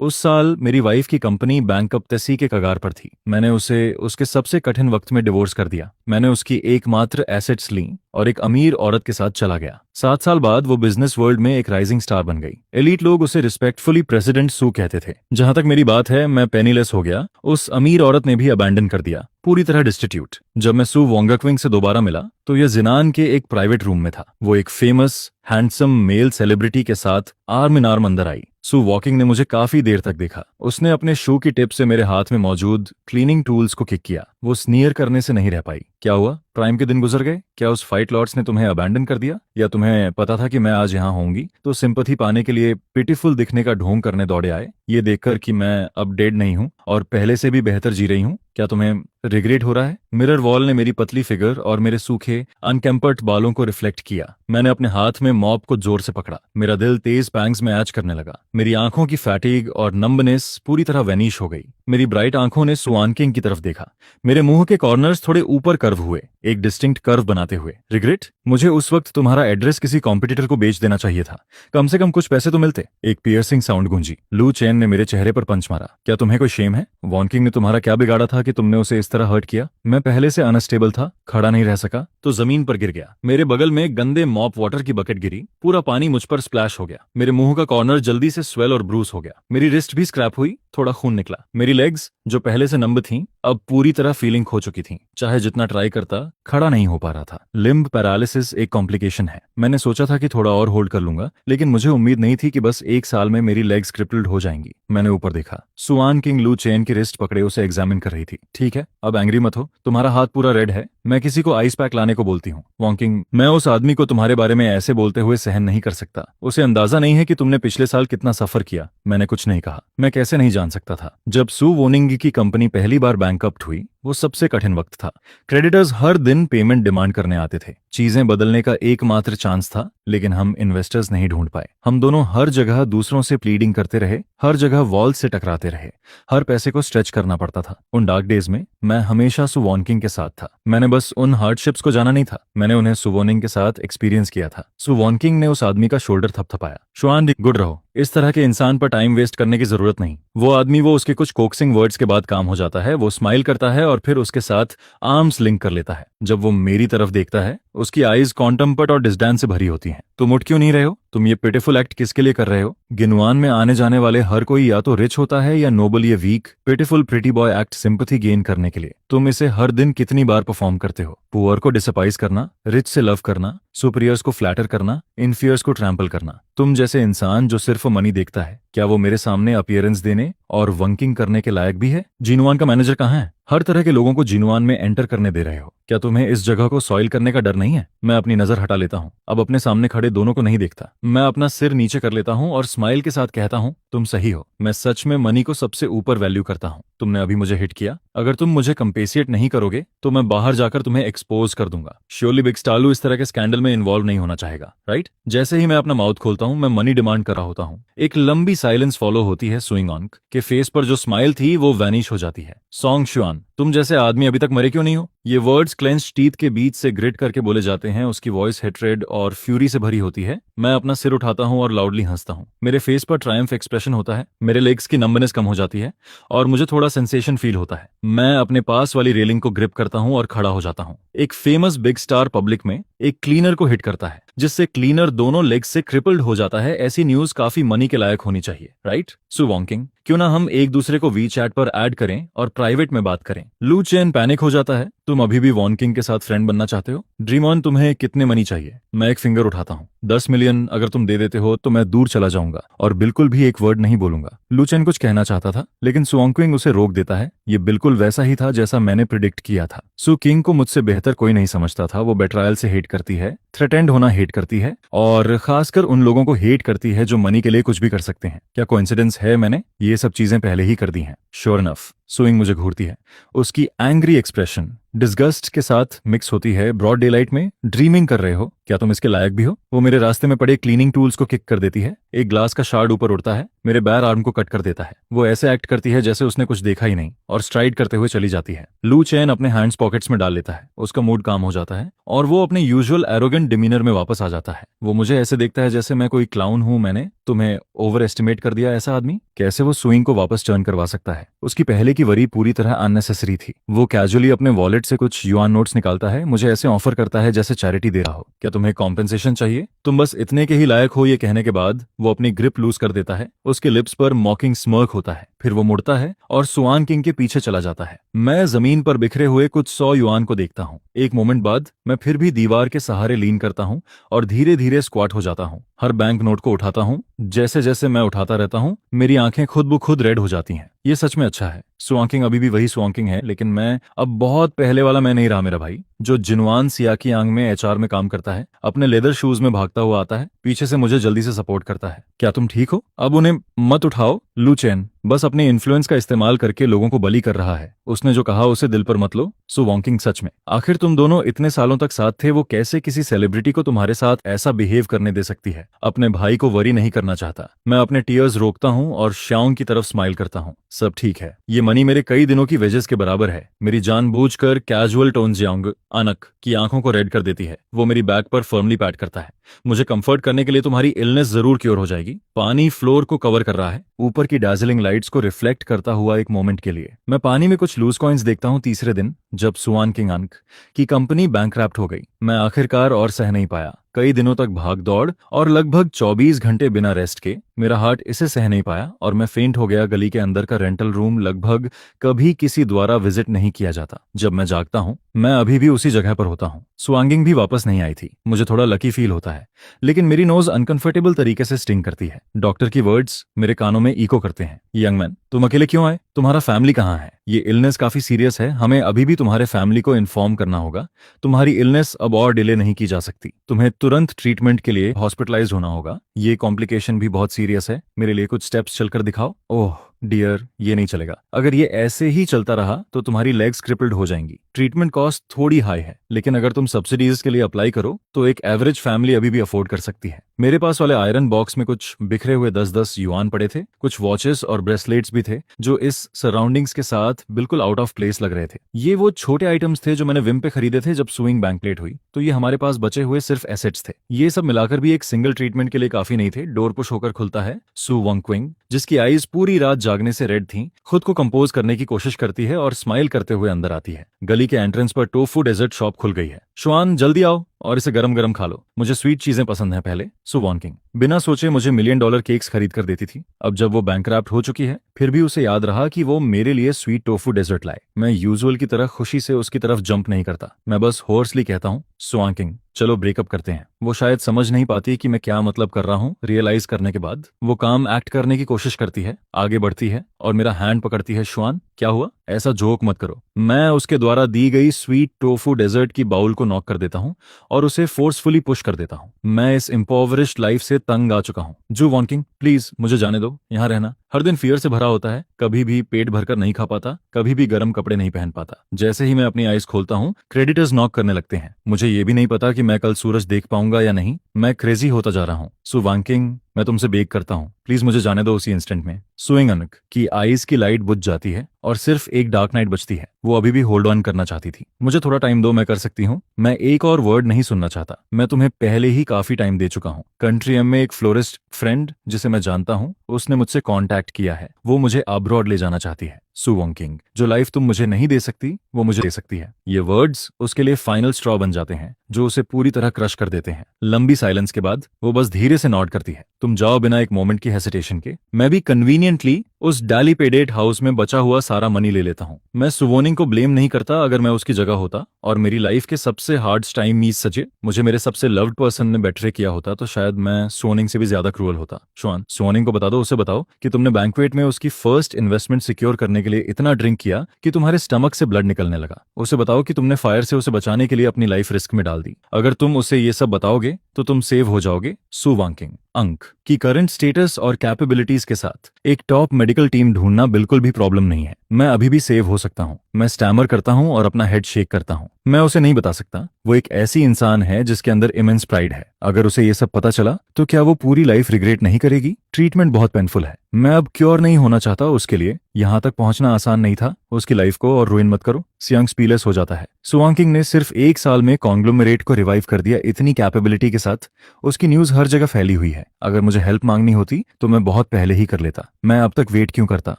उस साल मेरी वाइफ की कंपनी बैंकरप्टेसी के कगार पर थी। मैंने उसे उसके सबसे कठिन वक्त में डिवोर्स कर दिया। मैंने उसकी एकमात्र एसेट्स ली और एक अमीर औरत के साथ चला गया। 7 साल बाद वो बिजनेस वर्ल्ड में एक राइजिंग स्टार बन गई। एलीट लोग उसे रिस्पेक्टफुली प्रेसिडेंट सू कहते थे। जहां तक मेरी बात है, मैं पेनीलेस हो गया। उस अमीर औरत ने भी अबैंडन कर दिया, पूरी तरह डिस्टिट्यूट। जब मैं सू वोंगकविंग से दोबारा मिला तो यह जिनान के एक प्राइवेट रूम में था। वो एक फेमस हैंडसम मेल सेलिब्रिटी के साथ आर्म इन आर्म अंदर आई। सू वॉकिंग ने मुझे काफी देर तक देखा। उसने अपने शू की टिप से मेरे हाथ में मौजूद क्लीनिंग टूल्स को किक किया। वो स्नीयर करने से नहीं रह पाई। क्या हुआ? प्राइम के दिन गुजर गए? क्या उस फाइट लॉर्ड्स ने तुम्हें अबैंडन कर दिया? या तुम्हें पता था कि मैं आज यहाँ होंगी, तो सिंपैथी पाने के लिए पिटीफुल दिखने का ढोंग करने दौड़े आए? ये देखकर कि मैं अब डेड नहीं हूँ और पहले से भी बेहतर जी रही हूँ, क्या तुम्हें रिग्रेट हो रहा है? मिरर वॉल ने मेरी पतली फिगर और मेरे सूखे अनकेम्पर्ड बालों को रिफ्लेक्ट किया। मैंने अपने हाथ में मॉप को जोर से पकड़ा। मेरा दिल तेज पैंग्स में ऐच करने लगा। मेरी आंखों की फैटिग और नंबनेस पूरी तरह वैनिश हो गई। मेरी ब्राइट आंखों ने सुआन किंग की तरफ देखा। मेरे मुंह के कॉर्नर्स थोड़े ऊपर कर्व हुए, एक डिस्टिंक्ट कर्व बनाते हुए। रिग्रेट? मुझे उस वक्त तुम्हारा एड्रेस किसी कॉम्पिटिटर को बेच देना चाहिए था। कम से कम कुछ पैसे तो मिलते। एक पियर्सिंग साउंड गूंजी। लू चेन ने मेरे चेहरे पर पंच मारा। क्या तुम्हें कोई शेम है? वॉन किंग ने तुम्हारा क्या बिगाड़ा था कि तुमने उसे इस तरह हर्ट किया? मैं पहले से अनस्टेबल था, खड़ा नहीं रह सका तो जमीन पर गिर गया। मेरे बगल में गंदे मॉप वाटर की बकेट गिरी। पूरा पानी मुझ पर स्प्लैश हो गया। मेरे मुंह का कॉर्नर जल्दी से स्वेल और ब्रूस हो गया। मेरी रिस्ट भी स्क्रैप हुई, थोड़ा खून निकला। मेरी लेग्स जो पहले से नंब थीं, अब पूरी तरह फीलिंग खो चुकी थीं। चाहे जितना ट्राई करता, खड़ा नहीं हो पा रहा था। लिम्ब पैरालिसिस एक कॉम्प्लिकेशन है। मैंने सोचा था कि थोड़ा और होल्ड कर लूंगा, लेकिन मुझे उम्मीद नहीं थी कि बस 1 साल में मेरी लेग्स क्रिपल्ड हो जाएंगी। मैंने ऊपर देखा। सुआन किंग लू चेन की रिस्ट पकड़े उसे एग्जामिन कर रही थी। ठीक है, अब एंग्री मत हो। तुम्हारा हाथ पूरा रेड है। मैं किसी को आइस पैक लाने को बोलती हूँ। वॉन्किंग, मैं उस आदमी को तुम्हारे बारे में ऐसे बोलते हुए सहन नहीं कर सकता। उसे अंदाजा नहीं है कि तुमने पिछले साल कितना सफर किया। मैंने कुछ नहीं कहा। मैं कैसे नहीं जान सकता था? जब सू वोनिंग की कंपनी पहली बार बैंकरप्ट हुई, वो सबसे कठिन वक्त था। क्रेडिटर्स हर दिन पेमेंट डिमांड करने आते थे। चीजें बदलने का एकमात्र चांस था, लेकिन हम इन्वेस्टर्स नहीं ढूंढ पाए। हम दोनों हर जगह दूसरों से प्लीडिंग करते रहे, हर जगह वॉल से टकराते रहे। हर पैसे को स्ट्रेच करना पड़ता था। उन डार्क डेज में मैं हमेशा सू वॉन्किंग के साथ था। मैंने बस उन हार्डशिप्स को जाना नहीं था, मैंने उन्हें सू वॉनिंग के साथ एक्सपीरियंस किया था। सू वॉन्किंग ने उस आदमी का शोल्डर थपथपाया। शुआन, गुड रहो। इस तरह के इंसान पर टाइम वेस्ट करने की जरूरत नहीं। वो आदमी, वो उसके कुछ कोक्सिंग वर्ड्स के बाद काम हो जाता है। वो स्माइल करता है और फिर उसके साथ आर्म्स लिंक कर लेता है। जब वो मेरी तरफ देखता है, उसकी आईज कॉन्टम्पट और डिस्डेन से भरी होती हैं। तुम उठ क्यों नहीं रहे हो? तुम ये पिटिफुल एक्ट किसके लिए कर रहे हो? गिनवान में आने जाने वाले हर कोई या तो रिच होता है या नोबल या weak. Pitiful pretty boy act sympathy gain करने के लिए। तुम इसे हर दिन कितनी बार परफॉर्म करते हो? पुअर को डिसअपॉइस करना, रिच से लव करना, सुपीरियर्स को फ्लैटर करना, इन्फियर्स को ट्रैम्पल करना। तुम जैसे इंसान जो सिर्फ मनी देखता है, क्या वो मेरे सामने अपीयरेंस देने और वंकिंग करने के लायक भी है? जिनुआन का मैनेजर कहाँ है? हर तरह के लोगों को जिनुआन में एंटर करने दे रहे हो। क्या तुम्हें इस जगह को सॉइल करने का डर नहीं है? मैं अपनी नजर हटा लेता हूँ। अब अपने सामने खड़े दोनों को नहीं देखता। मैं अपना सिर नीचे कर लेता हूँ और स्माइल के साथ कहता हूँ, तुम सही हो। मैं सच में मनी को सबसे ऊपर वैल्यू करता हूँ। तुमने अभी मुझे हिट किया। अगर तुम मुझे कंपेसिएट नहीं करोगे तो मैं बाहर जाकर तुम्हें एक्सपोज कर दूंगा। श्योरली बिग स्टालू इस तरह के स्कैंडल में इन्वॉल्व नहीं होना चाहेगा, राइट? जैसे ही मैं अपना माउथ खोलता हूँ, मैं मनी डिमांड कर रहा होता हूँ। एक लंबी साइलेंस फॉलो होती है। सुइंग ऑन के फेस पर जो स्माइल थी वो वैनिश हो जाती है। सॉन्ग शुआन, तुम जैसे आदमी अभी तक मरे क्यों नहीं हो? ये वर्ड्स क्लेंच्ड टीथ के बीच से ग्रिट करके बोले जाते हैं। उसकी वॉइस हेट्रेड और फ्यूरी से भरी होती है। मैं अपना सिर उठाता हूँ और लाउडली हंसता हूँ। मेरे फेस पर ट्रायम्फ एक्सप्रेशन होता है। मेरे लेग्स की नंबनेस कम हो जाती है और मुझे थोड़ा सेंसेशन फील होता है। मैं अपने पास वाली रेलिंग को ग्रिप करता हूँ और खड़ा हो जाता हूँ। एक फेमस बिग स्टार पब्लिक में एक क्लीनर को हिट करता है, जिससे क्लीनर दोनों लेग्स से क्रिपल्ड हो जाता है। ऐसी न्यूज काफी मनी के लायक होनी चाहिए, राइट? सू वॉन्किंग, क्यों ना हम एक दूसरे को वी चैट पर ऐड करें और प्राइवेट में बात करें। लू चेन पैनिक हो जाता है। तुम अभी भी वॉन्किंग के साथ फ्रेंड बनना चाहते हो? ड्रीम ऑन, तुम्हें कितने मनी चाहिए? मैं एक फिंगर उठाता हूँ। 10 मिलियन अगर तुम दे देते हो तो मैं दूर चला जाऊंगा और बिल्कुल भी एक वर्ड नहीं बोलूंगा। लू चेन कुछ कहना चाहता था, लेकिन सुओंगक्विंग उसे रोक देता है। ये बिल्कुल वैसा ही था जैसा मैंने प्रिडिक्ट किया था। सू किंग को मुझसे बेहतर कोई नहीं समझता था। वो बेट्रायल से हेट करती है, थ्रेटेंड होना हेट करती है और खासकर उन लोगों को हेट करती है जो मनी के लिए कुछ भी कर सकते हैं। क्या कोइंसिडेंस है? मैंने ये सब चीजें पहले ही कर दी हैं। Sure enough. सुइंग मुझे घूरती है। उसकी एंग्री एक्सप्रेशन डिस्गस्ट के साथ मिक्स होती है। ब्रॉड डे लाइट में ड्रीमिंग कर रहे हो, क्या तुम इसके लायक भी हो? वो मेरे रास्ते में पड़े क्लीनिंग टूल्स को किक कर देती है। एक ग्लास का शार्ड ऊपर उड़ता है, मेरे बैर आर्म को कट कर देता है। वो ऐसे एक्ट करती है जैसे उसने कुछ देखा ही नहीं और स्ट्राइड करते हुए चली जाती है। लू चैन अपने हैंड्स पॉकेट्स में डाल लेता है। उसका मूड काम हो जाता है और वो अपने यूजुअल एरोगेंट डिमीनर में वापस आ जाता है। वो मुझे ऐसे देखता है जैसे मैं कोई क्लाउन हूं। मैंने तुम्हें ओवर एस्टिमेट कर दिया। ऐसा आदमी कैसे वो सुइंग को वापस टर्न करवा सकता है? उसकी पहले की वरी पूरी तरह अननेसेसरी थी। वो कैजुअली अपने वॉलेट से कुछ युआन नोट्स निकालता है, मुझे ऐसे ऑफर करता है जैसे चैरिटी दे रहा हो। क्या तुम्हें कॉम्पेंसेशन चाहिए? तुम बस इतने के ही लायक हो, ये कहने के बाद वो अपनी ग्रिप लूज कर देता है। उसके लिप्स पर मॉकिंग स्मर्क होता है। फिर वो मुड़ता है और सुआन किंग के पीछे चला जाता है। मैं जमीन पर बिखरे हुए कुछ 100 युआन को देखता हूँ। एक मोमेंट बाद मैं फिर भी दीवार के सहारे लीन करता हूँ और धीरे धीरे स्क्वाट हो जाता हूँ। हर बैंक नोट को उठाता हूँ। जैसे जैसे मैं उठाता रहता हूँ मेरी आंखें खुद ब खुद रेड हो जाती हैं। ये सच में अच्छा है। स्वांकिंग अभी भी वही स्वांकिंग है, लेकिन मैं अब बहुत पहले वाला मैं नहीं रहा मेरा भाई, जो जिनवान सियाकी आंग में एचआर में काम करता है। अपने लेदर शूज में भागता हुआ आता है, पीछे से मुझे जल्दी से सपोर्ट करता है। क्या तुम ठीक हो? अब उन्हें मत उठाओ। लू चेन बस अपने इन्फ्लुएंस का इस्तेमाल करके लोगों को बली कर रहा है। उसने जो कहा उसे दिल पर मत लो। सो वॉन्किंग सच में आखिर तुम दोनों इतने सालों तक साथ थे, वो कैसे किसी सेलिब्रिटी को तुम्हारे साथ ऐसा बिहेव करने दे सकती है? अपने भाई को वरी नहीं करना चाहता। मैं अपने टीयर्स रोकता हूँ और श्याओंग की तरफ स्माइल करता हूँ। सब ठीक है। ये मनी मेरे कई दिनों की वेजेस के बराबर है। मेरी जानबूझकर कैजुअल टोन जियांग अनक की आंखों को रेड कर देती है। वो मेरी बैक पर फर्मली पैट करता है। मुझे कंफर्ट करने के लिए तुम्हारी इलनेस जरूर क्योर हो जाएगी। पानी फ्लोर को कवर कर रहा है, ऊपर की डार्जिलिंग लाइट्स को रिफ्लेक्ट करता हुआ एक मोमेंट के लिए। मैं पानी में कुछ लूज कॉइन्स देखता हूँ। तीसरे दिन जब सुआन किंग अंक की कंपनी बैंकक्रप्ट हो गई, मैं आखिरकार और सह नहीं पाया। कई दिनों तक भाग दौड़ और लगभग 24 घंटे बिना रेस्ट के मेरा हार्ट इसे सह नहीं पाया और मैं फेंट हो गया। गली के अंदर का रेंटल रूम लगभग कभी किसी द्वारा विजिट नहीं किया जाता। जब मैं जागता हूँ मैं अभी भी उसी जगह पर होता हूँ। स्वांगिंग भी वापस नहीं आई थी। मुझे थोड़ा लकी फील होता है, लेकिन मेरी नोज अनकंफर्टेबल तरीके से स्टिंग करती है। डॉक्टर की वर्ड्स मेरे कानों में इको करते हैं। यंग मैन, तुम अकेले क्यों आए? तुम्हारा फैमिली कहाँ है? ये इलनेस काफी सीरियस है, हमें अभी भी तुम्हारे फैमिली को इन्फॉर्म करना होगा। तुम्हारी इलनेस अब और डिले नहीं की जा सकती। तुम्हें तुरंत ट्रीटमेंट के लिए हॉस्पिटलाइज होना होगा। ये कॉम्प्लिकेशन भी बहुत सीरियस है। मेरे लिए कुछ स्टेप्स चलकर दिखाओ। ओह डियर, ये नहीं चलेगा। अगर ये ऐसे ही चलता रहा तो तुम्हारी लेग्स क्रिपल्ड हो जाएंगी। ट्रीटमेंट कॉस्ट थोड़ी हाई है, लेकिन अगर तुम सब्सिडीज के लिए अप्लाई करो तो एक एवरेज फैमिली अभी भी अफोर्ड कर सकती है। मेरे पास वाले आयरन बॉक्स में कुछ बिखरे हुए 10-10 युआन पड़े थे। कुछ वॉचेस और ब्रेसलेट्स भी थे जो इस सराउंडिंग्स के साथ बिल्कुल आउट ऑफ प्लेस लग रहे थे। ये वो छोटे आइटम्स थे जो मैंने विम पे खरीदे थे जब सुइंग बैंकलेट हुई। तो ये हमारे पास बचे हुए सिर्फ एसेट्स थे। ये सब मिलाकर भी एक सिंगल ट्रीटमेंट के लिए काफी नहीं थे। डोर पुश होकर खुलता है। सु वॉन्क्विंग, जिसकी आईज पूरी रात जागने से रेड थी, खुद को कंपोज करने की कोशिश करती है और स्माइल करते हुए अंदर आती है। गली के एंट्रेंस पर टोफू डेजर्ट शॉप खुल गई है। शुआन जल्दी आओ और इसे गरम गरम खा लो। मुझे स्वीट चीजें पसंद हैं। पहले सु वॉन्किंग बिना सोचे मुझे $1,000,000 केक्स खरीद कर देती थी। अब जब वो बैंकक्रप्ट हो चुकी है फिर भी उसे याद रहा कि वो मेरे लिए स्वीट टोफू डेजर्ट लाए। मैं यूजुअल की तरह खुशी से उसकी तरफ जंप नहीं करता। मैं बस होर्सली कहता हूँ, स्वांकिंग चलो ब्रेकअप करते हैं। वो शायद समझ नहीं पाती कि मैं क्या मतलब कर रहा हूँ। रियलाइज करने के बाद वो काम एक्ट करने की कोशिश करती है, आगे बढ़ती है और मेरा हैंड पकड़ती है। शुआन, क्या हुआ? ऐसा जोक मत करो। मैं उसके द्वारा दी गई स्वीट टोफू डेजर्ट की बाउल को नॉक कर देता हूँ और उसे फोर्सफुली पुश कर देता हूँ। मैं इस इम्पोवरिश्ड लाइफ से तंग आ चुका हूँ। जू वॉन्किंग, प्लीज मुझे जाने दो। यहाँ रहना हर दिन फियर से भरा होता है। कभी भी पेट भरकर नहीं खा पाता, कभी भी गर्म कपड़े नहीं पहन पाता। जैसे ही मैं अपनी आइज खोलता हूँ क्रेडिटर्स नॉक करने लगते हैं। मुझे ये भी नहीं पता कि मैं कल सूरज देख पाऊंगा या नहीं। मैं क्रेजी होता जा रहा हूँ। सु वॉन्किंग, मैं तुमसे बेग करता हूँ, प्लीज मुझे जाने दो उसी इंस्टेंट में। सुइंग अनक की आईज की लाइट बुझ जाती है और सिर्फ एक डार्क नाइट बचती है। वो अभी भी होल्ड ऑन करना चाहती थी। मुझे थोड़ा टाइम दो, मैं कर सकती हूँ। मैं एक और वर्ड नहीं सुनना चाहता। मैं तुम्हें पहले ही काफी टाइम दे चुका हूँ। कंट्री एम में एक फ्लोरिस्ट फ्रेंड जिसे मैं जानता हूँ, उसने मुझसे कांटेक्ट किया है। वो मुझे अब्रॉड ले जाना चाहती है। सु वॉन्किंग, जो लाइफ तुम मुझे नहीं दे सकती वो मुझे दे सकती है। ये वर्ड्स उसके लिए फाइनल स्ट्रॉ बन जाते हैं जो उसे पूरी तरह क्रश कर देते हैं। लंबी साइलेंस के बाद वो बस धीरे से नॉड करती है। तुम जाओ बिना एक मोमेंट की हेसिटेशन के। मैं भी कन्वीनियंटली उस डालीपेडेट हाउस में बचा हुआ सारा मनी ले लेता हूँ। मैं सुवोनिंग को ब्लेम नहीं करता। अगर मैं उसकी जगह होता और मेरी लाइफ के सबसे हार्ड टाइम मीज सजे मुझे मेरे सबसे लव्ड पर्सन ने बेट्रे किया होता तो शायद मैं सोनिंग से भी ज्यादा क्रूअल होता। शुआन, सोनिंग को बता दो, उसे बताओ कि तुमने बैंक्वेट में उसकी फर्स्ट इन्वेस्टमेंट सिक्योर करने के लिए इतना ड्रिंक किया कि तुम्हारे स्टमक से ब्लड निकलने लगा। उसे बताओ कि तुमने फायर से उसे बचाने के लिए अपनी लाइफ रिस्क में डाल दी। अगर तुम उसे ये सब बताओगे तो तुम सेव हो जाओगे। सु वॉन्किंग, अंक की करंट स्टेटस और कैपेबिलिटीज के साथ एक टॉप मेडिकल टीम ढूंढना बिल्कुल भी प्रॉब्लम नहीं है। मैं अभी भी सेव हो सकता हूँ। मैं स्टैमर करता हूँ और अपना हेड शेक करता हूँ। मैं उसे नहीं बता सकता। वो एक ऐसी इंसान है जिसके अंदर इमेंस प्राइड है। अगर उसे ये सब पता चला तो क्या वो पूरी लाइफ रिग्रेट नहीं करेगी? ट्रीटमेंट बहुत पेनफुल है। मैं अब क्योर नहीं होना चाहता। उसके लिए यहाँ तक पहुंचना आसान नहीं था। उसकी लाइफ को और रुइन मत करो। सियांग स्पीलेस हो जाता है। सुआंग किंग ने सिर्फ 1 साल में कॉन्ग्लोमरेट को रिवाइव कर दिया। इतनी कैपेबिलिटी के साथ उसकी न्यूज हर जगह फैली हुई है। अगर मुझे हेल्प मांगनी होती तो मैं बहुत पहले ही कर लेता। मैं अब तक वेट क्यों करता?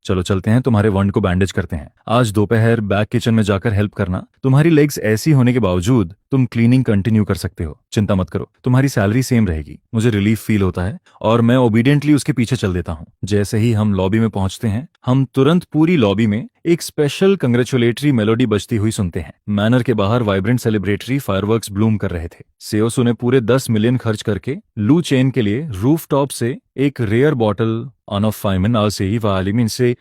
चलो चलते हैं, तुम्हारे वंड को बैंडेज करते हैं। आज दोपहर बैक किचन में जाकर हेल्प करना। तुम्हारी लेग्स ऐसी होने के बावजूद तुम क्लीनिंग कंटिन्यू कर सकते हो। चिंता मत करो, तुम्हारी सैलरी सेम रहेगी। मुझे रिलीफ फील होता है और मैं ओबीडियंटली उसके पीछे चल देता हूँ। जैसे ही हम लॉबी में पहुंचते हैं, हम तुरंत पूरी लॉबी में एक स्पेशल कंग्रेचुलेटरी मेलोडी बजती हुई सुनते हैं। मैनर के बाहर वाइब्रेंट सेलिब्रेटरी फायरवर्क्स ब्लूम कर रहे थे। सेओसू ने पूरे 10 मिलियन खर्च करके लू चेन के लिए रूफटॉप से एक रेयर बॉटल ऑफ फाइमन आलसेई वालिमिन से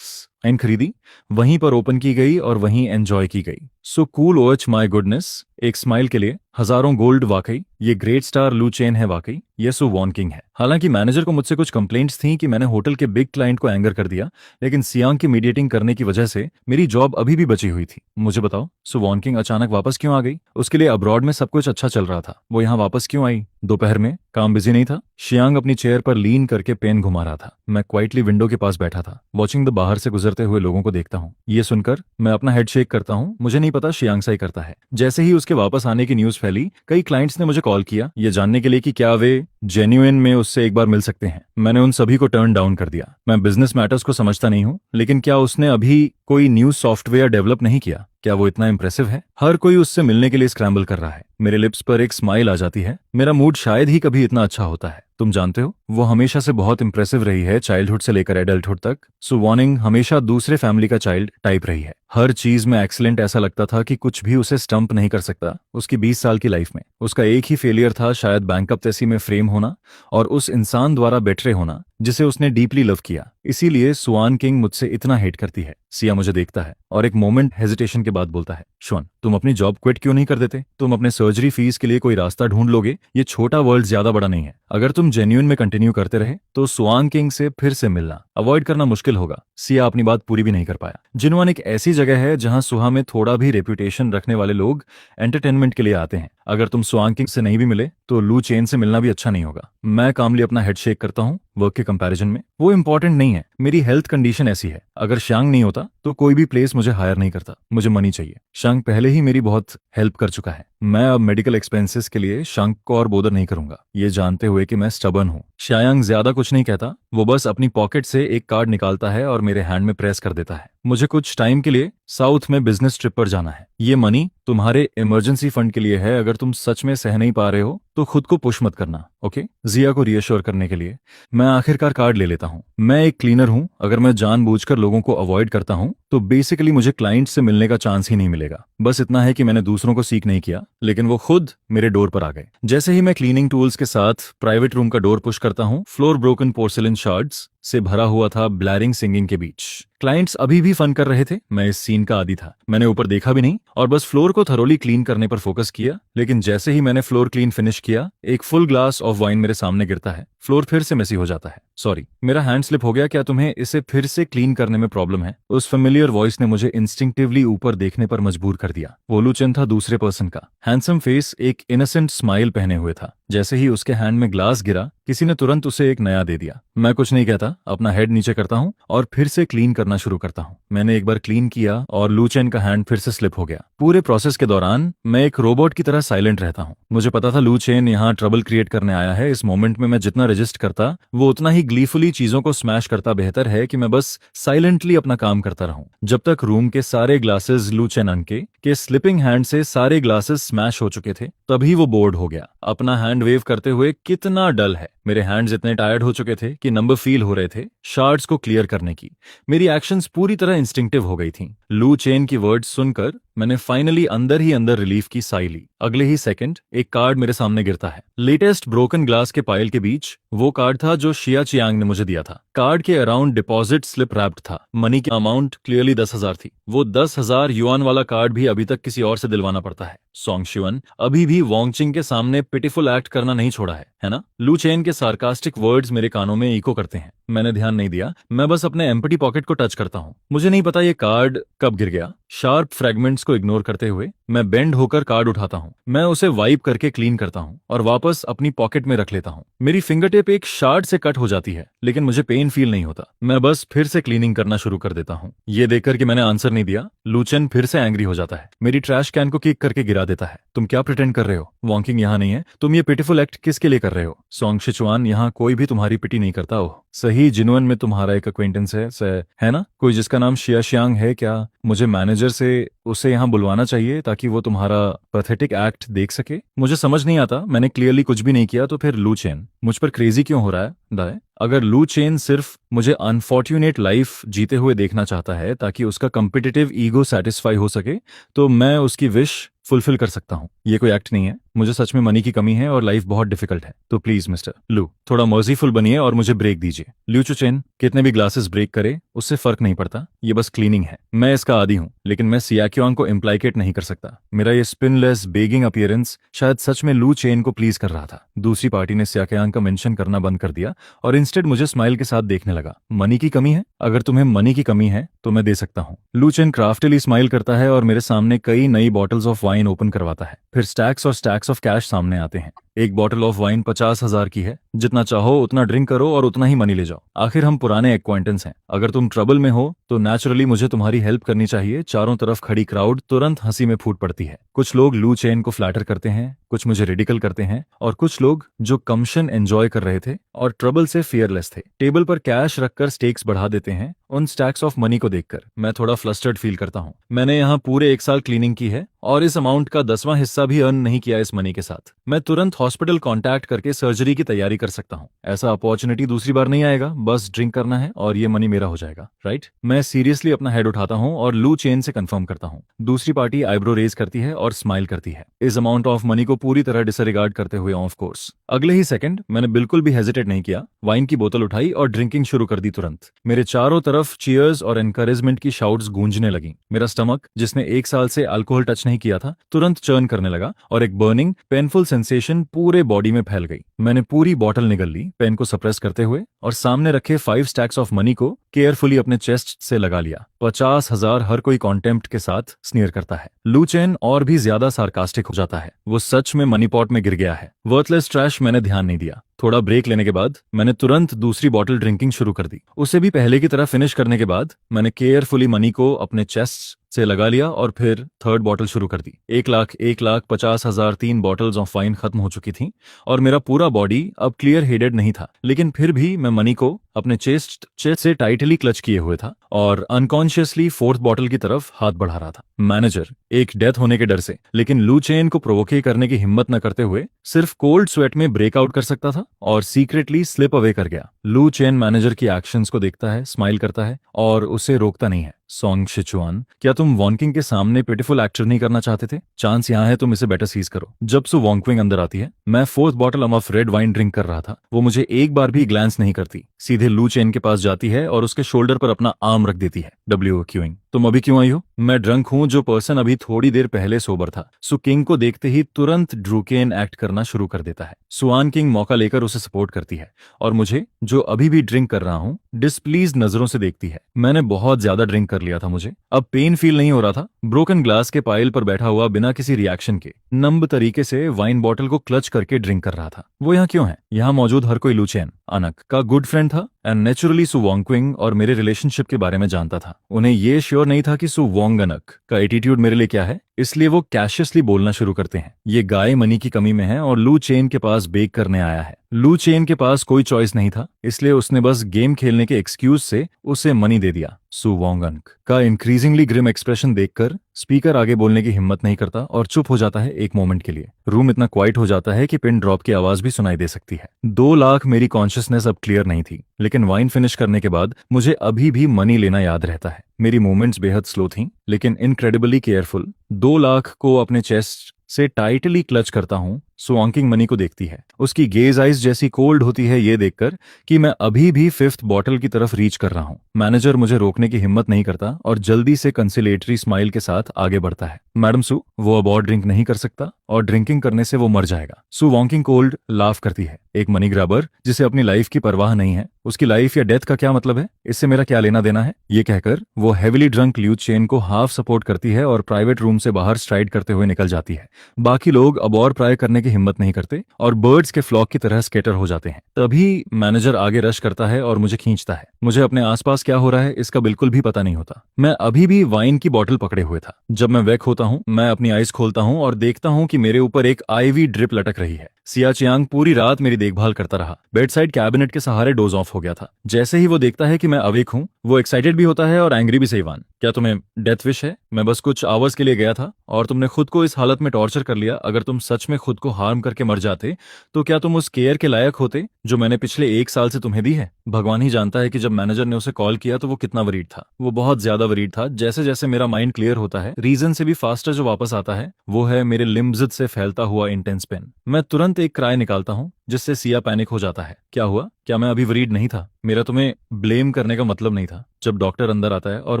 एन खरीदी। वहीं पर ओपन की गई और वहीं एंजॉय की गई। So cool OH my goodness. एक स्माइल के लिए हजारों गोल्ड। वाकई ये ग्रेट स्टार लू चेन है। वाकई ये सो वॉन किंग है। हालांकि मैनेजर को मुझसे कुछ कंप्लेंट्स थी कि मैंने होटल के बिग क्लाइंट को एंगर कर दिया, लेकिन सियांग की मीडिएटिंग करने की वजह से मेरी जॉब अभी भी बची हुई थी। मुझे बताओ, सो वॉन किंग अचानक वापस क्यों आ गई? उसके लिए अब्रॉड में सब कुछ अच्छा चल रहा था। वो यहाँ वापस क्यों आई? दोपहर में काम बिजी नहीं था? शियांग अपनी चेयर पर लीन करके पेन घुमा रहा था। मैं क्वाइटली विंडो के पास बैठा था, वॉचिंग द बाहर से गुजरते हुए लोगों को देखता हूँ। ये सुनकर मैं अपना हेड शेक करता हूँ। मुझे नहीं पता शियांग सा ही करता है। जैसे ही उसके वापस आने की न्यूज फैली, कई क्लाइंट्स ने मुझे कॉल किया ये जानने के लिए कि क्या वे जेन्युइन में उससे एक बार मिल सकते हैं। मैंने उन सभी को टर्न डाउन कर दिया। मैं बिजनेस मैटर्स को समझता नहीं हूँ, लेकिन क्या उसने अभी कोई न्यू सॉफ्टवेयर डेवलप नहीं किया? क्या वो इतना इंप्रेसिव है? हर कोई उससे मिलने के लिए स्क्रैम्बल कर रहा है। मेरे लिप्स पर एक स्माइल आ जाती है। मेरा मूड शायद ही कभी इतना अच्छा होता है। तुम जानते हो, वो हमेशा से बहुत इंप्रेसिव रही है, चाइल्डहुड से लेकर एडल्टहुड तक। सो वॉर्निंग हमेशा दूसरे फैमिली का चाइल्ड टाइप रही है। हर चीज में एक्सीलेंट। ऐसा लगता था कि कुछ भी उसे स्टंप नहीं कर सकता। उसकी 20 साल की लाइफ में उसका एक ही फेलियर था, शायद बैंकअप तेसी में फ्रेम होना और उस इंसान द्वारा बेटरे होना जिसे उसने डीपली लव किया। इसीलिए सुआन किंग मुझसे इतना हेट करती है। सिया मुझे देखता है और एक मोमेंट हेजिटेशन के बाद बोलता है, शुआन तुम अपनी जॉब क्विट क्यों नहीं कर देते? तुम अपने सर्जरी फीस के लिए कोई रास्ता ढूंढ लोगे। ये छोटा वर्ल्ड ज्यादा बड़ा नहीं है। अगर तुम जेन्युइन में कंटिन्यू करते रहे तो सुआन किंग से फिर से मिलना अवॉइड करना मुश्किल होगा। सिया अपनी बात पूरी भी नहीं कर पाया। जिनवान एक ऐसी जगह है जहां सुहा में थोड़ा भी रेपुटेशन रखने वाले लोग एंटरटेनमेंट के लिए आते हैं। अगर तुम सुआन किंग से नहीं भी मिले तो लू चेन से मिलना भी अच्छा नहीं होगा। मैं कामली अपना हेड शेक करता हूँ। वर्क के कंपैरिजन में वो इंपॉर्टेंट नहीं है। मेरी हेल्थ कंडीशन ऐसी है। अगर शांग नहीं होता तो कोई भी प्लेस मुझे हायर नहीं करता। मुझे मनी चाहिए। शांग पहले ही मेरी बहुत हेल्प कर चुका है। मैं अब मेडिकल एक्सपेंसेस के लिए शांग को और बोदर नहीं करूंगा, ये जानते हुए कि मैं स्टबर्न हूँ। शायांग ज्यादा कुछ नहीं कहता। वो बस अपनी पॉकेट से एक कार्ड निकालता है और मेरे हैंड में प्रेस कर देता है। मुझे कुछ टाइम के लिए साउथ में बिजनेस ट्रिप पर जाना है। ये मनी तुम्हारे इमरजेंसी फंड के लिए है। अगर तुम सच में सह नहीं पा रहे हो तो खुद को पुश मत करना, ओके? जिया को रियश्योर करने के लिए मैं आखिरकार कार्ड ले लेता हूँ। मैं एक क्लीनर हूँ। अगर मैं जानबूझकर लोगों को अवॉइड करता हूँ तो बेसिकली मुझे क्लाइंट से मिलने का चांस ही नहीं मिलेगा। बस इतना है कि मैंने दूसरों को सीख नहीं किया, लेकिन वो खुद मेरे डोर पर आ गए। जैसे ही मैं क्लीनिंग टूल्स के साथ प्राइवेट रूम का डोर पुश करता हूँ, फ्लोर ब्रोकन पोर्सिलिन शार्ड्स से भरा हुआ था ब्लैरिंग सिंगिंग के बीच। क्लाइंट्स अभी भी फन कर रहे थे। मैं इस सीन का आदी था। मैंने ऊपर देखा भी नहीं और बस फ्लोर को थरोली क्लीन करने पर फोकस किया। लेकिन जैसे ही मैंने फ्लोर क्लीन फिनिश किया, एक फुल ग्लास ऑफ वाइन मेरे सामने गिरता है। फ्लोर फिर से मेसी हो जाता है। सॉरी, मेरा हैंड स्लिप हो गया। क्या तुम्हें इसे फिर से क्लीन करने में प्रॉब्लम है? उस फेमिलियर वॉइस ने मुझे इंस्टिंक्टिवली ऊपर देखने पर मजबूर कर दिया। वो लू चेन था, दूसरे पर्सन का हैंडसम फेस, एक इनोसेंट स्माइल पहने हुए था। जैसे ही उसके हैंड में ग्लास गिरा, किसी ने तुरंत उसे एक नया दे दिया। मैं कुछ नहीं कहता, अपना हेड नीचे करता हूँ और फिर से क्लीन करना शुरू करता हूँ। मैंने एक बार क्लीन किया और लू चेन का हैंड फिर से स्लिप हो गया। पूरे प्रोसेस के दौरान मैं एक रोबोट की तरह साइलेंट रहता हूँ। मुझे पता था लू चेन यहाँ ट्रबल क्रिएट करने आया है। इस मोमेंट में मैं जितना रजिस्ट करता वो उतना ही ग्लीफुली चीजों को स्मैश करता। बेहतर है कि मैं बस साइलेंटली अपना काम करता रहूं। जब तक रूम के सारे ग्लासेस लू चेन अनके के स्लिपिंग हैंड से सारे ग्लासेस स्मैश हो चुके थे, तभी वो बोर्ड हो गया। अपना हैंड वेव करते हुए कितना डल है। मेरे हैंड्स इतने टायर्ड हो चुके थे कि नंबर फील हो रहे थे शार्ड्स को क्लियर करने की। मेरी एक्शंस पूरी तरह इंस्टिंक्टिव हो गई थीं। लू चेन की वर्ड्स सुनकर मैंने फाइनली अंदर ही अंदर रिलीफ की साई ली। अगले ही सेकंड एक कार्ड मेरे सामने गिरता है। लेटेस्ट ब्रोकन ग्लास के पाइल के बीच वो कार्ड था जो शिया चियांग ने मुझे दिया था। कार्ड के अराउंड डिपॉजिट स्लिप रैप्ड था। मनी की अमाउंट क्लियरली 10,000 थी। वो 10,000 युआन वाला कार्ड भी अभी तक किसी और से दिलवाना पड़ता है। सॉन्ग शिवन अभी भी वॉन्गचिंग के सामने पिटीफुल एक्ट करना नहीं छोड़ा है ना? लू चेन के सार्कास्टिक वर्ड्स मेरे कानों में इको करते हैं। मैंने ध्यान नहीं दिया, मैं बस अपने एम्प्टी पॉकेट को टच करता हूँ। मुझे नहीं पता ये कार्ड कब गिर गया। शार्प फ्रेगमेंट्स को इग्नोर करते हुए मैं बेंड होकर कार्ड उठाता हूँ। मैं उसे वाइप करके क्लीन करता हूँ और वापस अपनी पॉकेट में रख लेता हूँ। मेरी फिंगर टिप एक शार्ड से कट हो जाती है, लेकिन मुझे पेन फील नहीं होता। मैं बस फिर से क्लीनिंग करना शुरू कर देता हूँ। ये देखकर कि मैंने आंसर नहीं दिया, लू चेन फिर से एंग्री हो जाता है। मेरी ट्रैश कैन को किक करके गिरा देता है। तुम क्या प्रिटेंड कर रहे हो? वॉन्किंग यहाँ नहीं है। तुम ये पिटीफुल एक्ट किसके लिए कर रहे हो? सॉन्ग शिचुआन, यहाँ कोई भी तुम्हारी पिटी नहीं करता हो। सही जिनुअन में तुम्हारा एक अक्वेंटेंस है ना? कोई जिसका नाम शिया शियांग है क्या? मुझे मैनेजर से उसे यहाँ बुलवाना चाहिए ताकि वो तुम्हारा पैथेटिक एक्ट देख सके। मुझे समझ नहीं आता, मैंने क्लियरली कुछ भी नहीं किया, तो फिर लू चेन मुझ पर क्रेजी क्यों हो रहा है? दाए, अगर लू चेन सिर्फ मुझे अनफॉर्च्यूनेट लाइफ जीते हुए देखना चाहता है ताकि उसका कम्पिटिटिव ईगो सेटिस्फाई हो सके, तो मैं उसकी विश फुलफिल कर सकता हूँ। ये कोई एक्ट नहीं है। मुझे सच में मनी की कमी है और लाइफ बहुत डिफिकल्ट है। तो प्लीज मिस्टर लू, थोड़ा मर्जीफुल बनिए और मुझे ब्रेक दीजिए। ल्यू चू चेन कितने भी ग्लासेस ब्रेक करे उससे फर्क नहीं पड़ता, ये बस क्लीनिंग है। मैं इसका आदी हूँ, लेकिन मैं सियाक्योंग को इम्प्लाइकेट नहीं कर सकता। मेरा ये स्पिनलेस बेगिंग अपीयरेंस शायद सच में लू चेन को प्लीज कर रहा था। दूसरी पार्टी ने सियाक्योंग का मेंशन करना बंद कर दिया और इंस्टेड मुझे स्माइल के साथ देखने लगा। मनी की कमी है? अगर तुम्हें मनी की कमी है तो मैं दे सकता हूँ। लू चेन क्राफ्टली स्माइल करता है और मेरे सामने कई नई बॉटल्स ऑफ वाइन ओपन करवाता है। फिर स्टैक्स और स्टैक्स ऑफ कैश सामने आते हैं। एक बॉटल ऑफ वाइन 50,000 की है। जितना चाहो उतना ड्रिंक करो और उतना ही मनी ले जाओ। आखिर हम पुराने एक्वाइंटेंस हैं। अगर तुम ट्रबल में हो तो नेचुरली मुझे तुम्हारी हेल्प करनी चाहिए। चारों तरफ खड़ी क्राउड तुरंत हंसी में फूट पड़ती है। कुछ लोग लू चेन को फ्लैटर करते हैं, कुछ मुझे रिडिकल करते हैं, और कुछ लोग जो कमिशन एंजॉय कर रहे थे और ट्रबल से फियरलेस थे, टेबल पर कैश रखकर स्टेक्स बढ़ा देते हैं। उन स्टैक्स ऑफ मनी को देखकर मैं थोड़ा फ्लस्टर्ड फील करता हूँ। मैंने यहाँ पूरे 1 साल क्लीनिंग की है और इस अमाउंट का 10वां हिस्सा भी अर्न नहीं किया इस मनी के साथ। मैं तुरंत हॉस्पिटल कांटेक्ट करके सर्जरी की तैयारी कर सकता हूँ। ऐसा अपॉर्चुनिटी दूसरी बार नहीं आएगा। बस ड्रिंक करना है और ये मनी मेरा हो जाएगा, राइट? मैं सीरियसली अपना हेड उठाता हूँ और लू चेन से कंफर्म करता हूँ। दूसरी पार्टी आईब्रो रेज करती है और स्माइल करती है, इस अमाउंट ऑफ मनी को पूरी तरह डिसरिगार्ड करते हुए। ऑफ कोर्स अगले ही सेकंड मैंने बिल्कुल भी हेजिटेट नहीं किया, वाइन की बोतल उठाई और ड्रिंकिंग शुरू कर दी तुरंत। मेरे चारों तरफ चीयर्स और एनकरेजमेंट की शाउट्स गूंजने लगी। मेरा स्टमक, जिसने 1 साल से अल्कोहल टच नहीं किया था, तुरंत चर्न करने लगा और एक बर्निंग पेनफुल सेंसेशन पूरे बॉडी में फैल गई। मैंने पूरी बॉटल निगल ली, पेन को सप्रेस करते हुए, और सामने रखे 5 स्टैक्स ऑफ मनी को केयरफुली अपने चेस्ट से लगा लिया। 50,000 हर कोई कॉन्टेम्प्ट के साथ स्नीयर करता है। लू चेन और भी ज्यादा सार्कास्टिक हो जाता है। वो सच में मनी पॉट में गिर गया है। वर्थलेस ट्रैश, मैंने ध्यान नहीं दिया। थोड़ा ब्रेक लेने के बाद मैंने तुरंत दूसरी बॉटल ड्रिंकिंग शुरू कर दी। उसे भी पहले की तरह फिनिश करने के बाद मैंने केयरफुली मनी को अपने चेस्ट से लगा लिया और फिर थर्ड बॉटल शुरू कर दी। 1,50,000 3 बॉटल्स ऑफ वाइन खत्म हो चुकी थी और मेरा पूरा बॉडी अब क्लियर हेडेड नहीं था, लेकिन फिर भी मैं मनी को अपने चेस्ट से टाइटली क्लच किए हुए था और अनकॉन्शियसली 4th बॉटल की तरफ हाथ बढ़ा रहा था। मैनेजर, एक डेथ होने के डर से, लेकिन लू चेन को प्रोवोकेट करने की हिम्मत न करते हुए, सिर्फ कोल्ड स्वेट में ब्रेकआउट कर सकता था और सीक्रेटली स्लिप अवे कर गया। लू चेन मैनेजर की एक्शंस को देखता है, स्माइल करता है और उसे रोकता नहीं है। सॉन्ग शिचुआन, क्या तुम वॉन्किंग के सामने पिटीफुल एक्टर नहीं करना चाहते थे? चांस यहाँ है, तुम इसे बेटर सीज करो। जब सु वॉन्किंग अंदर आती है, मैं 4th bottle of red wine drink कर रहा था। वो मुझे एक बार भी ग्लैंस नहीं करती, सीधे लू चेन के पास जाती है और उसके शोल्डर पर अपना आर्म रख देती है। डब्ल्यू क्यूइंग, तुम अभी क्यों आई हो? मैं ड्रंक हूँ। जो पर्सन अभी थोड़ी देर पहले सोबर था। सु किंग को देखते ही तुरंत ड्रूकेन एक्ट करना शुरू कर देता है। सुआन किंग मौका लेकर उसे सपोर्ट करती है और मुझे, जो अभी भी ड्रिंक कर रहा हूँ, डिस्प्लीज नजरों से देखती है। मैंने बहुत ज्यादा ड्रिंक कर लिया था, मुझे अब पेन फील नहीं हो रहा था। ब्रोकन ग्लास के पाइल पर बैठा हुआ बिना किसी रिएक्शन के नम्ब तरीके से वाइन बॉटल को क्लच करके ड्रिंक कर रहा था। वो यहाँ क्यों है? यहाँ मौजूद हर कोई लू चेन अनक का गुड फ्रेंड था एंड नेचुरली सु वॉन्किंग और मेरे रिलेशनशिप के बारे में जानता था। उन्हें ये श्योर नहीं था कि सु वॉन्ग अनक का एटीट्यूड मेरे लिए क्या है, इसलिए वो कैशियसली बोलना शुरू करते हैं। ये गाय मनी की कमी में है और लू चेन के पास बेक करने आया है। लू चेन के पास कोई चॉइस नहीं था, इसलिए उसने बस गेम खेलने के एक्सक्यूज से उसे मनी दे दिया। सु वॉन्ग अनक का इंक्रीजिंगली ग्रिम एक्सप्रेशन देखकर स्पीकर आगे बोलने की हिम्मत नहीं करता और चुप हो जाता है एक मोमेंट के लिए। रूम इतना क्वाइट हो जाता है कि पिन ड्रॉप की आवाज भी सुनाई दे सकती है। 2 लाख मेरी कॉन्शियसनेस अब क्लियर नहीं थी, लेकिन वाइन फिनिश करने के बाद मुझे अभी भी मनी लेना याद रहता है। मेरी मूवमेंट्स बेहद स्लो थीं, लेकिन इनक्रेडिबली केयरफुल। 2 लाख को अपने चेस्ट से टाइटली क्लच करता हूँ, सुआंकिंग मनी को देखती है। उसकी गेज आइज जैसी कोल्ड होती है ये देखकर कि मैं अभी भी फिफ्थ बॉटल की तरफ रीच कर रहा हूँ। मैनेजर मुझे रोकने की हिम्मत नहीं करता और जल्दी से कंसिलेटरी स्माइल के साथ आगे बढ़ता है। मैडम सू, वो अब और ड्रिंक नहीं कर सकता और ड्रिंकिंग करने से वो मर जाएगा। सू वॉकिंग कोल्ड लाफ करती है। एक मनी ग्राबर जिसे अपनी लाइफ की परवाह नहीं है, उसकी लाइफ या डेथ का क्या मतलब है, इससे मेरा क्या लेना देना है, ये कहकर वो हेविली ड्रंक ल्यू चेन को हाफ सपोर्ट करती है और प्राइवेट रूम से बाहर स्ट्राइड करते हुए निकल जाती है। बाकी लोग अब और प्राय करने की हिम्मत नहीं करते और बर्ड्स के फ्लॉक की तरह स्केटर हो जाते हैं। तभी मैनेजर आगे रश करता है और मुझे खींचता है। मुझे अपने आसपास क्या हो रहा है इसका बिल्कुल भी पता नहीं होता। मैं अभी भी वाइन की बोतल पकड़े हुए था। जब मैं वेक होता हूँ, मैं अपनी आइज खोलता हूँ और देखता हूँ कि मेरे ऊपर एक आईवी ड्रिप लटक रही है। सिया चियांग पूरी रात मेरी देखभाल करता रहा। बेड साइड कैबिनेट के सहारे डोज ऑफ हो गया था। जैसे ही वो देखता है कि मैं अवेक हूँ, वो एक्साइटेड भी होता है और एंग्री भी। सहीवान, क्या तुम्हें डेथ विश है? मैं बस कुछ आवर्स के लिए गया था और तुमने खुद को इस हालत में टॉर्चर कर लिया। अगर तुम सच में खुद को हार्म करके मर जाते तो क्या तुम उस केयर के लायक होते जो मैंने पिछले 1 साल से तुम्हें दी है? भगवान ही जानता है कि जब मैनेजर ने उसे कॉल किया तो वो कितना वरीड था। वो बहुत ज्यादा वरीड था। जैसे जैसे मेरा माइंड क्लियर होता है, रीजन से भी फास्टर जो वापस आता है वो है मेरे लिम्ब्स से फैलता हुआ इंटेंस पेन। मैं तुरंत एक क्राई निकालता हूँ जिससे सिया पैनिक हो जाता है। क्या हुआ? क्या मैं अभी वरीड नहीं था? मेरा तुम्हें ब्लेम करने का मतलब नहीं था। जब डॉक्टर अंदर आता है और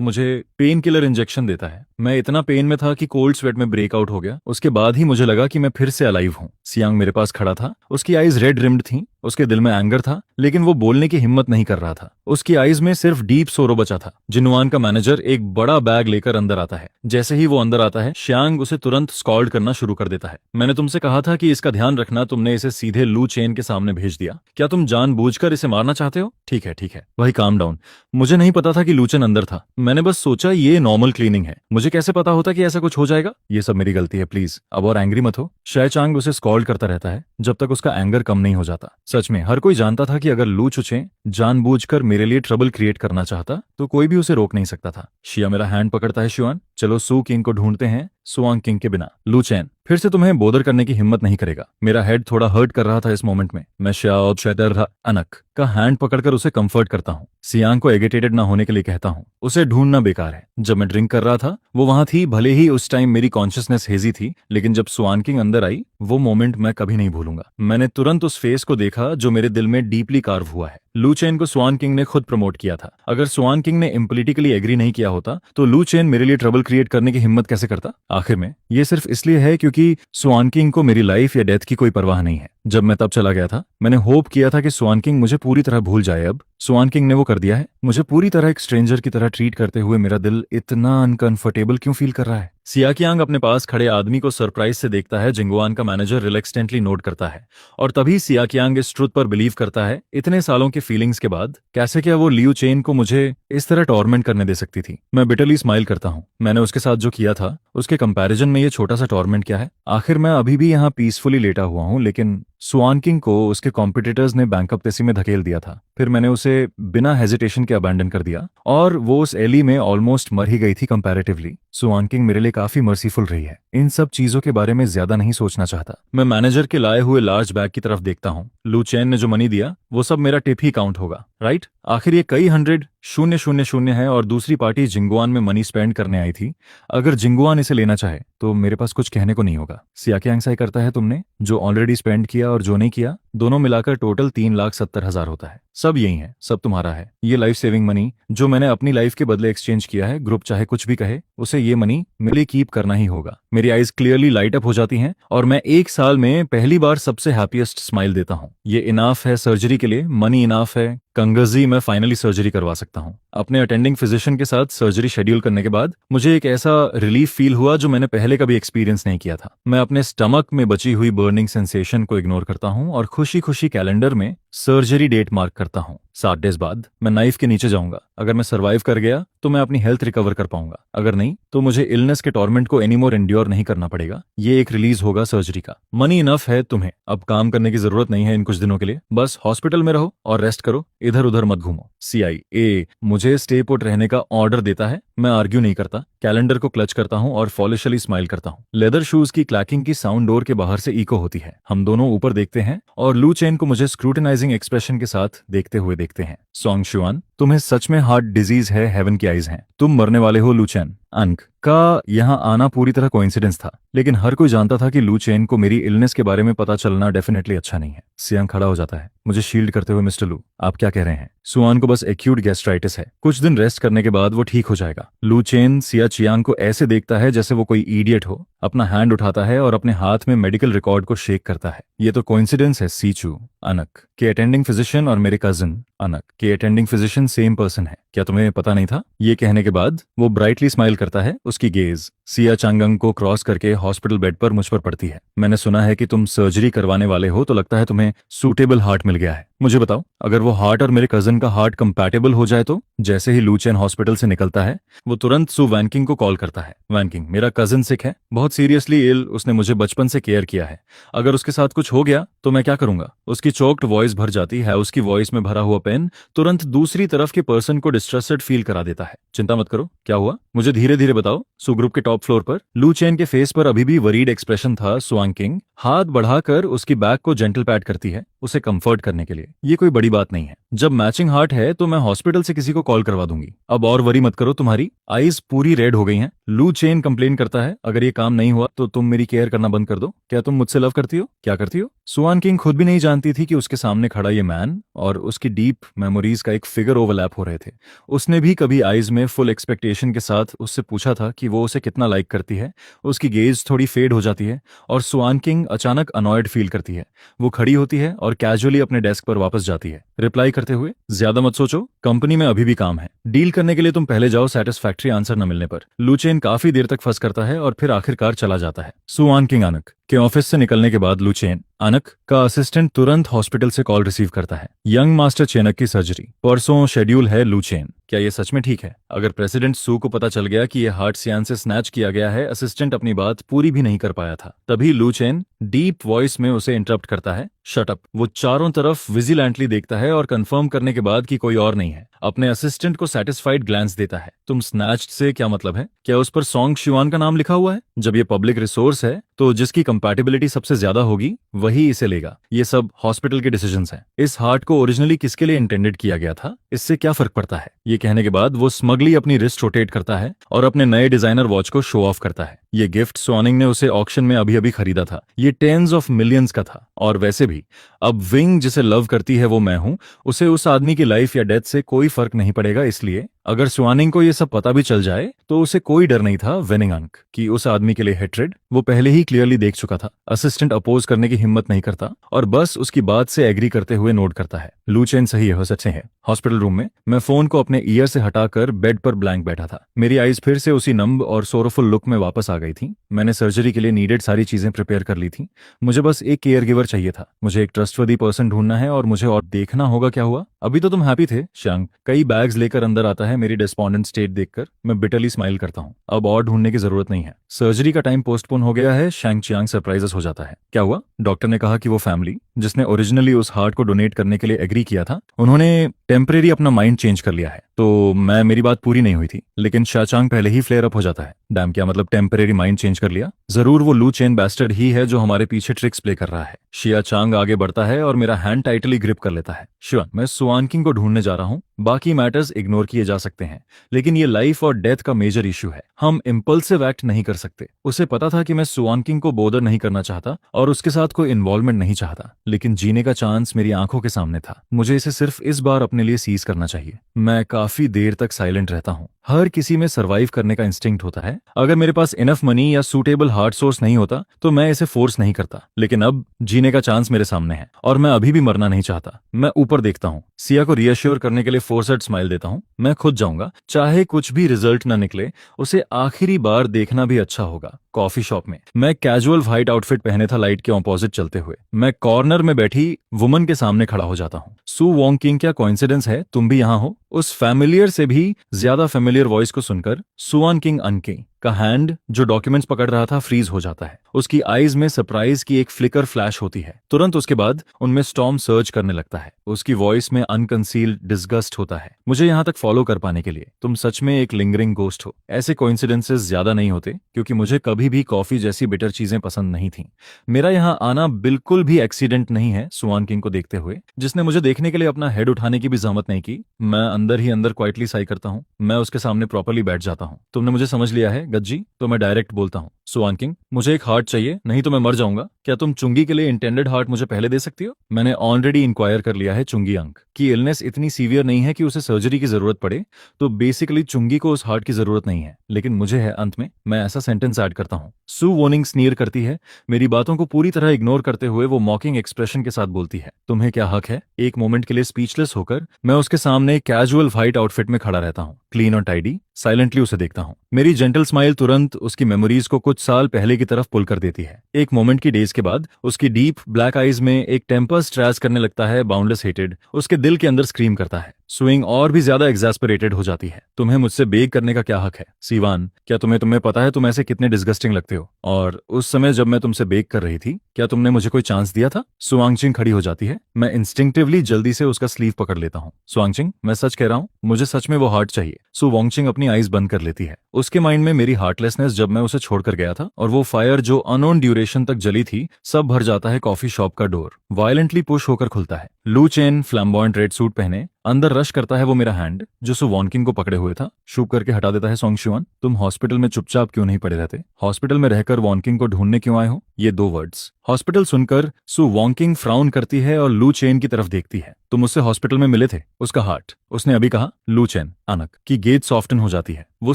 मुझे पेन किलर इंजेक्शन देता है, मैं इतना पेन में था कि कोल्ड स्वेट में ब्रेकआउट हो गया। उसके बाद ही मुझे लगा कि मैं फिर से अलाइव हूँ। सियांग मेरे पास खड़ा था। उसकी आईज रेड रिम्ड थी। उसके दिल में एंगर था, लेकिन वो बोलने की हिम्मत नहीं कर रहा था। उसकी आईज में सिर्फ डीप सोरो बचा था। जिनवान का मैनेजर एक बड़ा बैग लेकर अंदर आता है। जैसे ही वो अंदर आता है, श्यांग उसे तुरंत स्कॉल्ड करना शुरू कर देता है। मैंने तुमसे कहा था कि इसका ध्यान रखना, तुमने इसे सीधे लू चेन के सामने भेज दिया। क्या तुम जानबूझकर इसे मारना चाहते हो? ठीक है ठीक है भाई, काम डाउन। मुझे नहीं पता था कि लूचन अंदर था। मैंने बस सोचा ये नॉर्मल क्लीनिंग है। मुझे कैसे पता होता कि ऐसा कुछ हो जाएगा? ये सब मेरी गलती है, प्लीज अब और एंग्री मत हो। शैचांग उसे स्कॉल्ड करता रहता है जब तक उसका एंगर कम नहीं हो जाता। सच में हर कोई जानता था कि अगर लू चुचे जानबूझकर मेरे लिए ट्रबल क्रिएट करना चाहता तो कोई भी उसे रोक नहीं सकता था। शिया मेरा हैंड पकड़ता है। शुआन, चलो सू किंग को ढूंढते हैं। सुआंग किंग के बिना लू चैन फिर से तुम्हें बोदर करने की हिम्मत नहीं करेगा। मेरा हेड थोड़ा हर्ट कर रहा था इस मोमेंट में। मैं श्याओ शेदर अनक का हैंड पकड़कर उसे कंफर्ट करता हूँ। सियांग को एगिटेटेड ना होने के लिए कहता हूँ। उसे ढूंढना बेकार है। जब मैं ड्रिंक कर रहा था वो वहां थी। भले ही उस टाइम मेरी कॉन्शियसनेस हेजी थी, लेकिन जब सुआन किंग अंदर आई, वो मोमेंट मैं कभी नहीं भूलूंगा। मैंने तुरंत उस फेस को देखा जो मेरे दिल में डीपली कार्व हुआ है। लू चेन को स्वान किंग ने खुद प्रमोट किया था। अगर स्वान किंग ने इम्पोलिटिकली एग्री नहीं किया होता तो लू चेन मेरे लिए ट्रबल क्रिएट करने की हिम्मत कैसे करता? आखिर में ये सिर्फ इसलिए है क्योंकि स्वान किंग को मेरी लाइफ या डेथ की कोई परवाह नहीं है। जब मैं तब चला गया था, मैंने होप किया था कि स्वान किंग मुझे पूरी तरह भूल जाए। अब स्वान किंग ने वो कर दिया है। मुझे पूरी तरह एक स्ट्रेंजर की तरह ट्रीट करते हुए मेरा दिल इतना अनकंफर्टेबल क्यों फील कर रहा है? सियाकियांग अपने पास खड़े आदमी को सरप्राइज से देखता है। जिंगवान का मैनेजर रिलैक्सटेंटली नोट करता है और तभी सियाकियांग इस ट्रुथ पर बिलीव करता है, इतने सालों के फीलिंग्स के बाद कैसे क्या वो लियू चेन को मुझे इस तरह टॉर्मेंट करने दे सकती थी। मैं बिटरली स्माइल करता हूँ। मैंने उसके साथ जो किया था उसके कंपैरिजन में ये छोटा सा टॉर्मेंट क्या है? आखिर मैं अभी भी यहाँ पीसफुली लेटा हुआ हूँ, लेकिन स्वान किंग को उसके कॉम्पिटिटर्स ने बैंकरप्सी में धकेल दिया था। फिर मैंने उसे बिना हेजिटेशन के अबैंडन कर दिया और वो उस एली में ऑलमोस्ट मर ही गई थी कंपैरेटिवली। स्वान किंग मेरे लिए काफी मर्सीफुल रही है। इन सब चीजों के बारे में ज्यादा नहीं सोचना चाहता। मैं मैनेजर के लाए हुए लार्ज बैग की तरफ देखता हूँ। लू चेन ने जो मनी दिया वो सब मेरा टिप ही काउंट होगा, राइट? आखिर ये कई 100,000 है और दूसरी पार्टी जिंगुआन में मनी स्पेंड करने आई थी। अगर जिंगुआन इसे लेना चाहे तो मेरे पास कुछ कहने को नहीं होगा। सियाकियांग साई करता है तुमने जो ऑलरेडी स्पेंड किया और जो नहीं किया, दोनों मिलाकर टोटल 3,70,000 होता है। सब यही है, सब तुम्हारा है। ये लाइफ सेविंग मनी जो मैंने अपनी लाइफ के बदले एक्सचेंज किया है। ग्रुप चाहे कुछ भी कहे, उसे ये मनी मेरे लिए कीप करना ही होगा। मेरी आईज क्लियरली लाइट अप हो जाती हैं और मैं 1 साल में पहली बार सबसे हैप्पीएस्ट स्माइल देता हूँ। ये इनाफ है सर्जरी के लिए, मनी इनाफ है। कंगजी मैं फाइनली सर्जरी करवा सकता हूँ। अपने अटेंडिंग फिजिशियन के साथ सर्जरी शेड्यूल करने के बाद मुझे एक ऐसा रिलीफ फील हुआ जो मैंने पहले कभी एक्सपीरियंस नहीं किया था। मैं अपने स्टमक में बची हुई बर्निंग सेंसेशन को इग्नोर करता हूँ और खुशी खुशी कैलेंडर में सर्जरी डेट मार्क करता हूँ। 7 डेज बाद मैं नाइफ के नीचे जाऊंगा। अगर मैं सर्वाइव कर गया तो मैं अपनी हेल्थ रिकवर कर पाऊंगा, अगर नहीं तो मुझे इलनेस के टॉर्मेंट को एनीमोर एंड्योर नहीं करना पड़ेगा। ये एक रिलीज होगा सर्जरी का। मनी इनफ है तुम्हें, अब काम करने की जरूरत नहीं है इन कुछ दिनों के लिए। बस हॉस्पिटल में रहो और रेस्ट करो, इधर उधर मत घूमो। CIA मुझे स्टे पुट रहने का ऑर्डर देता है। मैं आर्ग्यू नहीं करता, कैलेंडर को क्लच करता हूँ और फॉलिशली स्माइल करता हूँ। लेदर शूज की क्लैकिंग की साउंड डोर के बाहर से इको होती है। हम दोनों ऊपर देखते हैं और लू चेन को मुझे स्क्रूटिनाइजिंग एक्सप्रेशन के साथ देखते हुए देखते हैं। सॉन्ग शुआन, तुम्हें सच में हार्ट डिजीज है, हेवन की आइज हैं, तुम मरने वाले हो लू चेन। अंक, का यहाँ आना पूरी तरह कोइंसिडेंस था, लेकिन हर कोई जानता था कि लू चेन को मेरी इलनेस के बारे में पता चलना डेफिनेटली अच्छा नहीं है। सियांग खड़ा हो जाता है, मुझे शील्ड करते हुए, मिस्टर लू, आप क्या कह रहे हैं? सुआन को बस एक्यूट गैस्ट्राइटिस है, कुछ दिन रेस्ट करने के बाद वो ठीक हो जाएगा। लू चेन सिया चियांग को ऐसे देखता है जैसे वो कोई इडियट हो, अपना हैंड उठाता है और अपने हाथ में मेडिकल रिकॉर्ड को शेक करता है। ये तो कोइंसिडेंस है सीचू, अनक के अटेंडिंग फिजिशियन और मेरे कजिन अनक के अटेंडिंग फिजिशियन सेम पर्सन है, क्या तुम्हें पता नहीं था? ये कहने के बाद वो ब्राइटली स्माइल करता है, उसकी गेज सिया चांगंग को क्रॉस करके हॉस्पिटल बेड पर मुझ पर पड़ती है। मैंने सुना है कि तुम सर्जरी करवाने वाले हो, तो लगता है तुम्हें सूटेबल हार्ट मिल गया है। मुझे बताओ, अगर वो हार्ट और मेरे कजन का हार्ट कंपैटिबल हो जाए तो? जैसे ही लू चेन हॉस्पिटल से निकलता है वो तुरंत सु वैनकिंग को कॉल करता है। वैनकिंग, मेरा कजन सिक है, बहुत सीरियसली इल, उसने मुझे बचपन से केयर किया है, अगर उसके साथ कुछ हो गया तो मैं क्या करूंगा? उसकी चोक्ड वॉइस भर जाती है, उसकी वॉइस में भरा हुआ पेन तुरंत दूसरी तरफ के पर्सन को डिस्ट्रेस्टेड फील करा देता है। चिंता मत करो, क्या हुआ मुझे धीरे धीरे बताओ। सु ग्रुप के टॉप फ्लोर पर लू चेन के फेस पर अभी भी वरीड एक्सप्रेशन था। सुआंकिंग हाथ बढ़ाकर उसकी बैक को जेंटल पैट करती है, उसे कंफर्ट करने के लिए। ये कोई बड़ी बात नहीं है, जब मैचिंग हार्ट है तो मैं हॉस्पिटल से किसी को कॉल करवा दूंगी। अब और वरी मत करो, तुम्हारी आईज पूरी रेड हो गई हैं। लू चेन कंप्लेन करता है, अगर ये काम नहीं हुआ तो तुम मेरी केयर करना बंद कर दो। क्या तुम मुझसे लव करती हो? क्या करती हो? सुआन किंग खुद भी नहीं जानती थी कि उसके सामने खड़ा ये मैन और उसकी डीप मेमोरीज का एक फिगर ओवरलैप हो रहे थे। उसने भी कभी आईज में फुल एक्सपेक्टेशन के साथ उससे पूछा था कि वो उसे कितना लाइक करती है। उसकी गेज थोड़ी फेड हो जाती है और सुआन किंग अचानक अनॉयड फील करती है। वो खड़ी होती है और कैजुअली अपने डेस्क पर वापस जाती है, रिप्लाई करते हुए, ज्यादा मत सोचो, कंपनी में अभी भी काम है, डील करने के लिए तुम पहले जाओ। सेटिस्फैक्ट्री आंसर न मिलने पर लू चेन काफी देर तक फंस करता है और फिर आखिरकार चला जाता है। सुआन किंग अनक के ऑफिस से निकलने के बाद लू चेन अनक का असिस्टेंट तुरंत हॉस्पिटल से कॉल रिसीव करता है। यंग मास्टर चेनक की सर्जरी परसों शेड्यूल है। लू चेन, क्या ये सच में ठीक है? अगर प्रेसिडेंट सू को पता चल गया कि ये हार्ट सियान से स्नैच किया गया है, असिस्टेंट अपनी बात पूरी भी नहीं कर पाया था। तभी लू चेन डीप वॉइस में उसे इंटरप्ट करता है, शट अप। वो चारों तरफ विजिलेंटली देखता है और कंफर्म करने के बाद कि कोई और नहीं है, अपने असिस्टेंट को सेटिस्फाइड ग्लैंस देता है। तुम स्नैच्ड से क्या मतलब है? क्या उस पर सॉन्ग शिवान का नाम लिखा हुआ है? जब ये पब्लिक रिसोर्स है तो जिसकी कंपैटिबिलिटी सबसे ज्यादा होगी वही इसे लेगा। ये सब हॉस्पिटल के डिसीजंस हैं। इस हार्ट को ओरिजिनली किसके लिए इंटेंडेड किया गया था, इससे क्या फर्क पड़ता है? ये कहने के बाद वो स्मगली अपनी रिस्ट रोटेट करता है और अपने नए डिजाइनर वॉच को शो ऑफ करता है। ये गिफ्ट स्वानिंग ने उसे ऑक्शन में अभी अभी खरीदा था। ये टेंस ऑफ मिलियंस का था। और वैसे भी अब विंग जिसे लव करती है वो मैं हूं, उसे उस आदमी की लाइफ या डेथ से कोई फर्क नहीं पड़ेगा। इसलिए अगर स्वानिंग को ये सब पता भी चल जाए तो उसे कोई डर नहीं था वेनिंग अंक कि उस आदमी के लिए हेट्रेड वो पहले ही क्लियरली देख चुका था। असिस्टेंट अपोज करने की हिम्मत नहीं करता और बस उसकी बात से एग्री करते हुए नोट करता है, लू चेन सही है, वो सच्चे है। हॉस्पिटल रूम में मैं फोन को अपने ईयर से हटाकर बेड पर ब्लैंक बैठा था। मेरी आईज फिर से उसी नंब और सोरोफुल लुक में वापस आ गई थी। मैंने सर्जरी के लिए नीडेड सारी चीजें प्रिपेयर कर ली थी। मुझे बस एक केयर गिवर चाहिए था। मुझे एक ट्रस्टवर्दी पर्सन ढूंढना है और मुझे और देखना होगा क्या हुआ। अभी तो तुम हैप्पी थे। शंग कई बैग्स लेकर अंदर आता है। मेरी डिस्पोंडेंट स्टेट देखकर मैं बिटरली स्माइल करता हूँ। अब और ढूंढने की जरूरत नहीं है, सर्जरी का टाइम पोस्टपोन हो गया है। शैंग चियांग सरप्राइजेस हो जाता है। क्या हुआ? डॉक्टर ने कहा कि वो फैमिली जिसने ओरिजिनली उस हार्ट को डोनेट करने के लिए एग्री किया था, उन्होंने टेम्परेरी अपना माइंड चेंज कर लिया है। तो मेरी बात पूरी नहीं हुई थी, लेकिन शाचांग पहले ही फ्लेयर अप हो जाता है। डैम, क्या मतलब टेम्परेरी माइंड चेंज कर लिया? जरूर वो लू चेन बैस्टर्ड ही है जो हमारे पीछे ट्रिक्स प्ले कर रहा है। शिया चांग आगे बढ़ता है और मेरा हैंड टाइटली ग्रिप कर लेता है। शिवन, मैं सुआन किंग को ढूंढने जा रहा हूँ, बाकी मैटर्स इग्नोर किए जा सकते हैं, लेकिन ये लाइफ और डेथ का मेजर इशू है। हम इम्पल्सिव एक्ट नहीं कर सकते। उसे पता था कि मैं सुआन किंग को बोदर नहीं करना चाहता और उसके साथ कोई इन्वॉल्वमेंट नहीं चाहता, लेकिन जीने का चांस मेरी आंखों के सामने था। मुझे इसे सिर्फ इस बार अपने लिए सीज करना चाहिए। मैं काफी देर तक साइलेंट रहता हूँ। हर किसी में सरवाइव करने का इंस्टिंक्ट होता है। अगर मेरे पास इनफ मनी या सूटेबल हार्ट सोर्स नहीं होता तो मैं इसे फोर्स नहीं करता, लेकिन अब जीने का चांस मेरे सामने है और मैं अभी भी मरना नहीं चाहता। मैं ऊपर देखता हूँ, सिया को रियश्योर करने के लिए फोर्सेड स्माइल देता हूँ। मैं खुद जाऊंगा, चाहे कुछ भी रिजल्ट न निकले, उसे आखिरी बार देखना भी अच्छा होगा। कॉफी शॉप में मैं कैजुअल व्हाइट आउटफिट पहने था, लाइट के ऑपोजिट चलते हुए। मैं कॉर्नर में बैठी वुमन के सामने खड़ा हो जाता हूँ। सू वोंग किंग, क्या कोइंसिडेंस है तुम भी यहाँ हो? उस फैमिलियर से भी ज्यादा फैमिलियर वॉइस को सुनकर सुआन किंग अनके का हैंड जो डॉक्यूमेंट्स पकड़ रहा था फ्रीज हो जाता है। उसकी आईज में सरप्राइज की एक फ्लिकर फ्लैश होती है। तुरंत उसके बाद उनमें स्टॉर्म सर्ज करने लगता है। उसकी वॉइस में अनकंसील्ड डिस्गस्ट होता है। मुझे यहाँ तक फॉलो कर पाने के लिए तुम सच में एक लिंगरिंग गोस्ट हो। ऐसे कोइंसिडेंसेस ज्यादा नहीं होते, क्योंकि मुझे कभी भी कॉफी जैसी बिटर चीजें पसंद नहीं थी। मेरा यहाँ आना बिल्कुल भी एक्सीडेंट नहीं है। सुआन किंग को देखते हुए, जिसने मुझे देखने के लिए अपना हेड उठाने की भी जहमत नहीं की, मैं अंदर ही अंदर क्वाइटली साई करता हूँ। मैं उसके सामने प्रॉपर्ली बैठ जाता हूँ। तुमने मुझे समझ लिया है गज्जी? तो मैं डायरेक्ट बोलता हूँ, सुआन किंग, मुझे एक हार्ट चाहिए, नहीं तो मैं मर जाऊंगा। क्या तुम चुंगी के लिए इंटेंडेड हार्ट मुझे पहले दे सकती हो? मैंने ऑलरेडी इंक्वायर कर लिया है चुंगी अंक की इलनेस इतनी सीवियर नहीं है कि उसे सर्जरी की जरूरत पड़े, तो बेसिकली चुंगी को उस हार्ट की जरूरत नहीं है, लेकिन मुझे है। अंत में मैं ऐसा सेंटेंस ऐड करता हूँ। सू वार्निंग स्नीर करती है, मेरी बातों को पूरी तरह इग्नोर करते हुए वो मॉकिंग एक्सप्रेशन के साथ बोलती है, तुम्हें क्या हक है? एक मोमेंट के लिए स्पीचलेस होकर मैं उसके सामने कैजुअल व्हाइट आउटफिट में खड़ा रहता हूँ, क्लीन और टाइडी। साइलेंटली उसे देखता हूँ। मेरी जेंटल स्माइल तुरंत उसकी मेमोरीज को कुछ साल पहले की तरफ पुल कर देती है। एक मोमेंट की डेज के बाद उसकी डीप ब्लैक आईज में एक टेम्पर स्ट्रेस करने लगता है, बाउंडलेस हेटेड उसके दिल के अंदर स्क्रीम करता है। स्विंग और भी ज्यादा एग्जैस्परेटेड हो जाती है। तुम्हें मुझसे बेग करने का क्या हक है सीवान? क्या तुम्हें पता है तुम ऐसे कितने डिस्गस्टिंग लगते हो? और उस समय जब मैं तुमसे बेग कर रही थी, क्या तुमने मुझे कोई चांस दिया था? सुआंगचिंग खड़ी हो जाती है। मैं इंस्टिंक्टिवली जल्दी से उसका स्लीव पकड़ लेता हूँ। सुआंगचिंग, मैं सच कह रहा हूँ, मुझे सच में वो हार्ट चाहिए। सु वांगचिंग अपनी आईज बंद कर लेती है। उसके माइंड में मेरी हार्टलेसनेस जब मैं उसे छोड़कर गया था और वो फायर जो अनोन ड्यूरेशन तक जली थी, सब भर जाता है। कॉफी शॉप का डोर वायलेंटली पुश होकर खुलता है। लू चेन फ्लैम्बॉयंट रेड सूट पहने अंदर रश करता है वो मेरा हैंड जो सु वॉन्किंग को पकड़े हुए था, शूप करके हटा देता है। सोंगशुआन, तुम हॉस्पिटल में चुपचाप क्यों नहीं पड़े रहते? हॉस्पिटल में रहकर वॉन्किंग को ढूंढने क्यों आए हो? ये 2 वर्ड्स हॉस्पिटल सुनकर सु वॉन्किंग फ्राउन करती है और लू चेन की तरफ देखती है। तुम उससे हॉस्पिटल में मिले थे? उसका हार्ट, उसने अभी कहा। लू चेन अनक की गेज सॉफ्टन हो जाती है। वो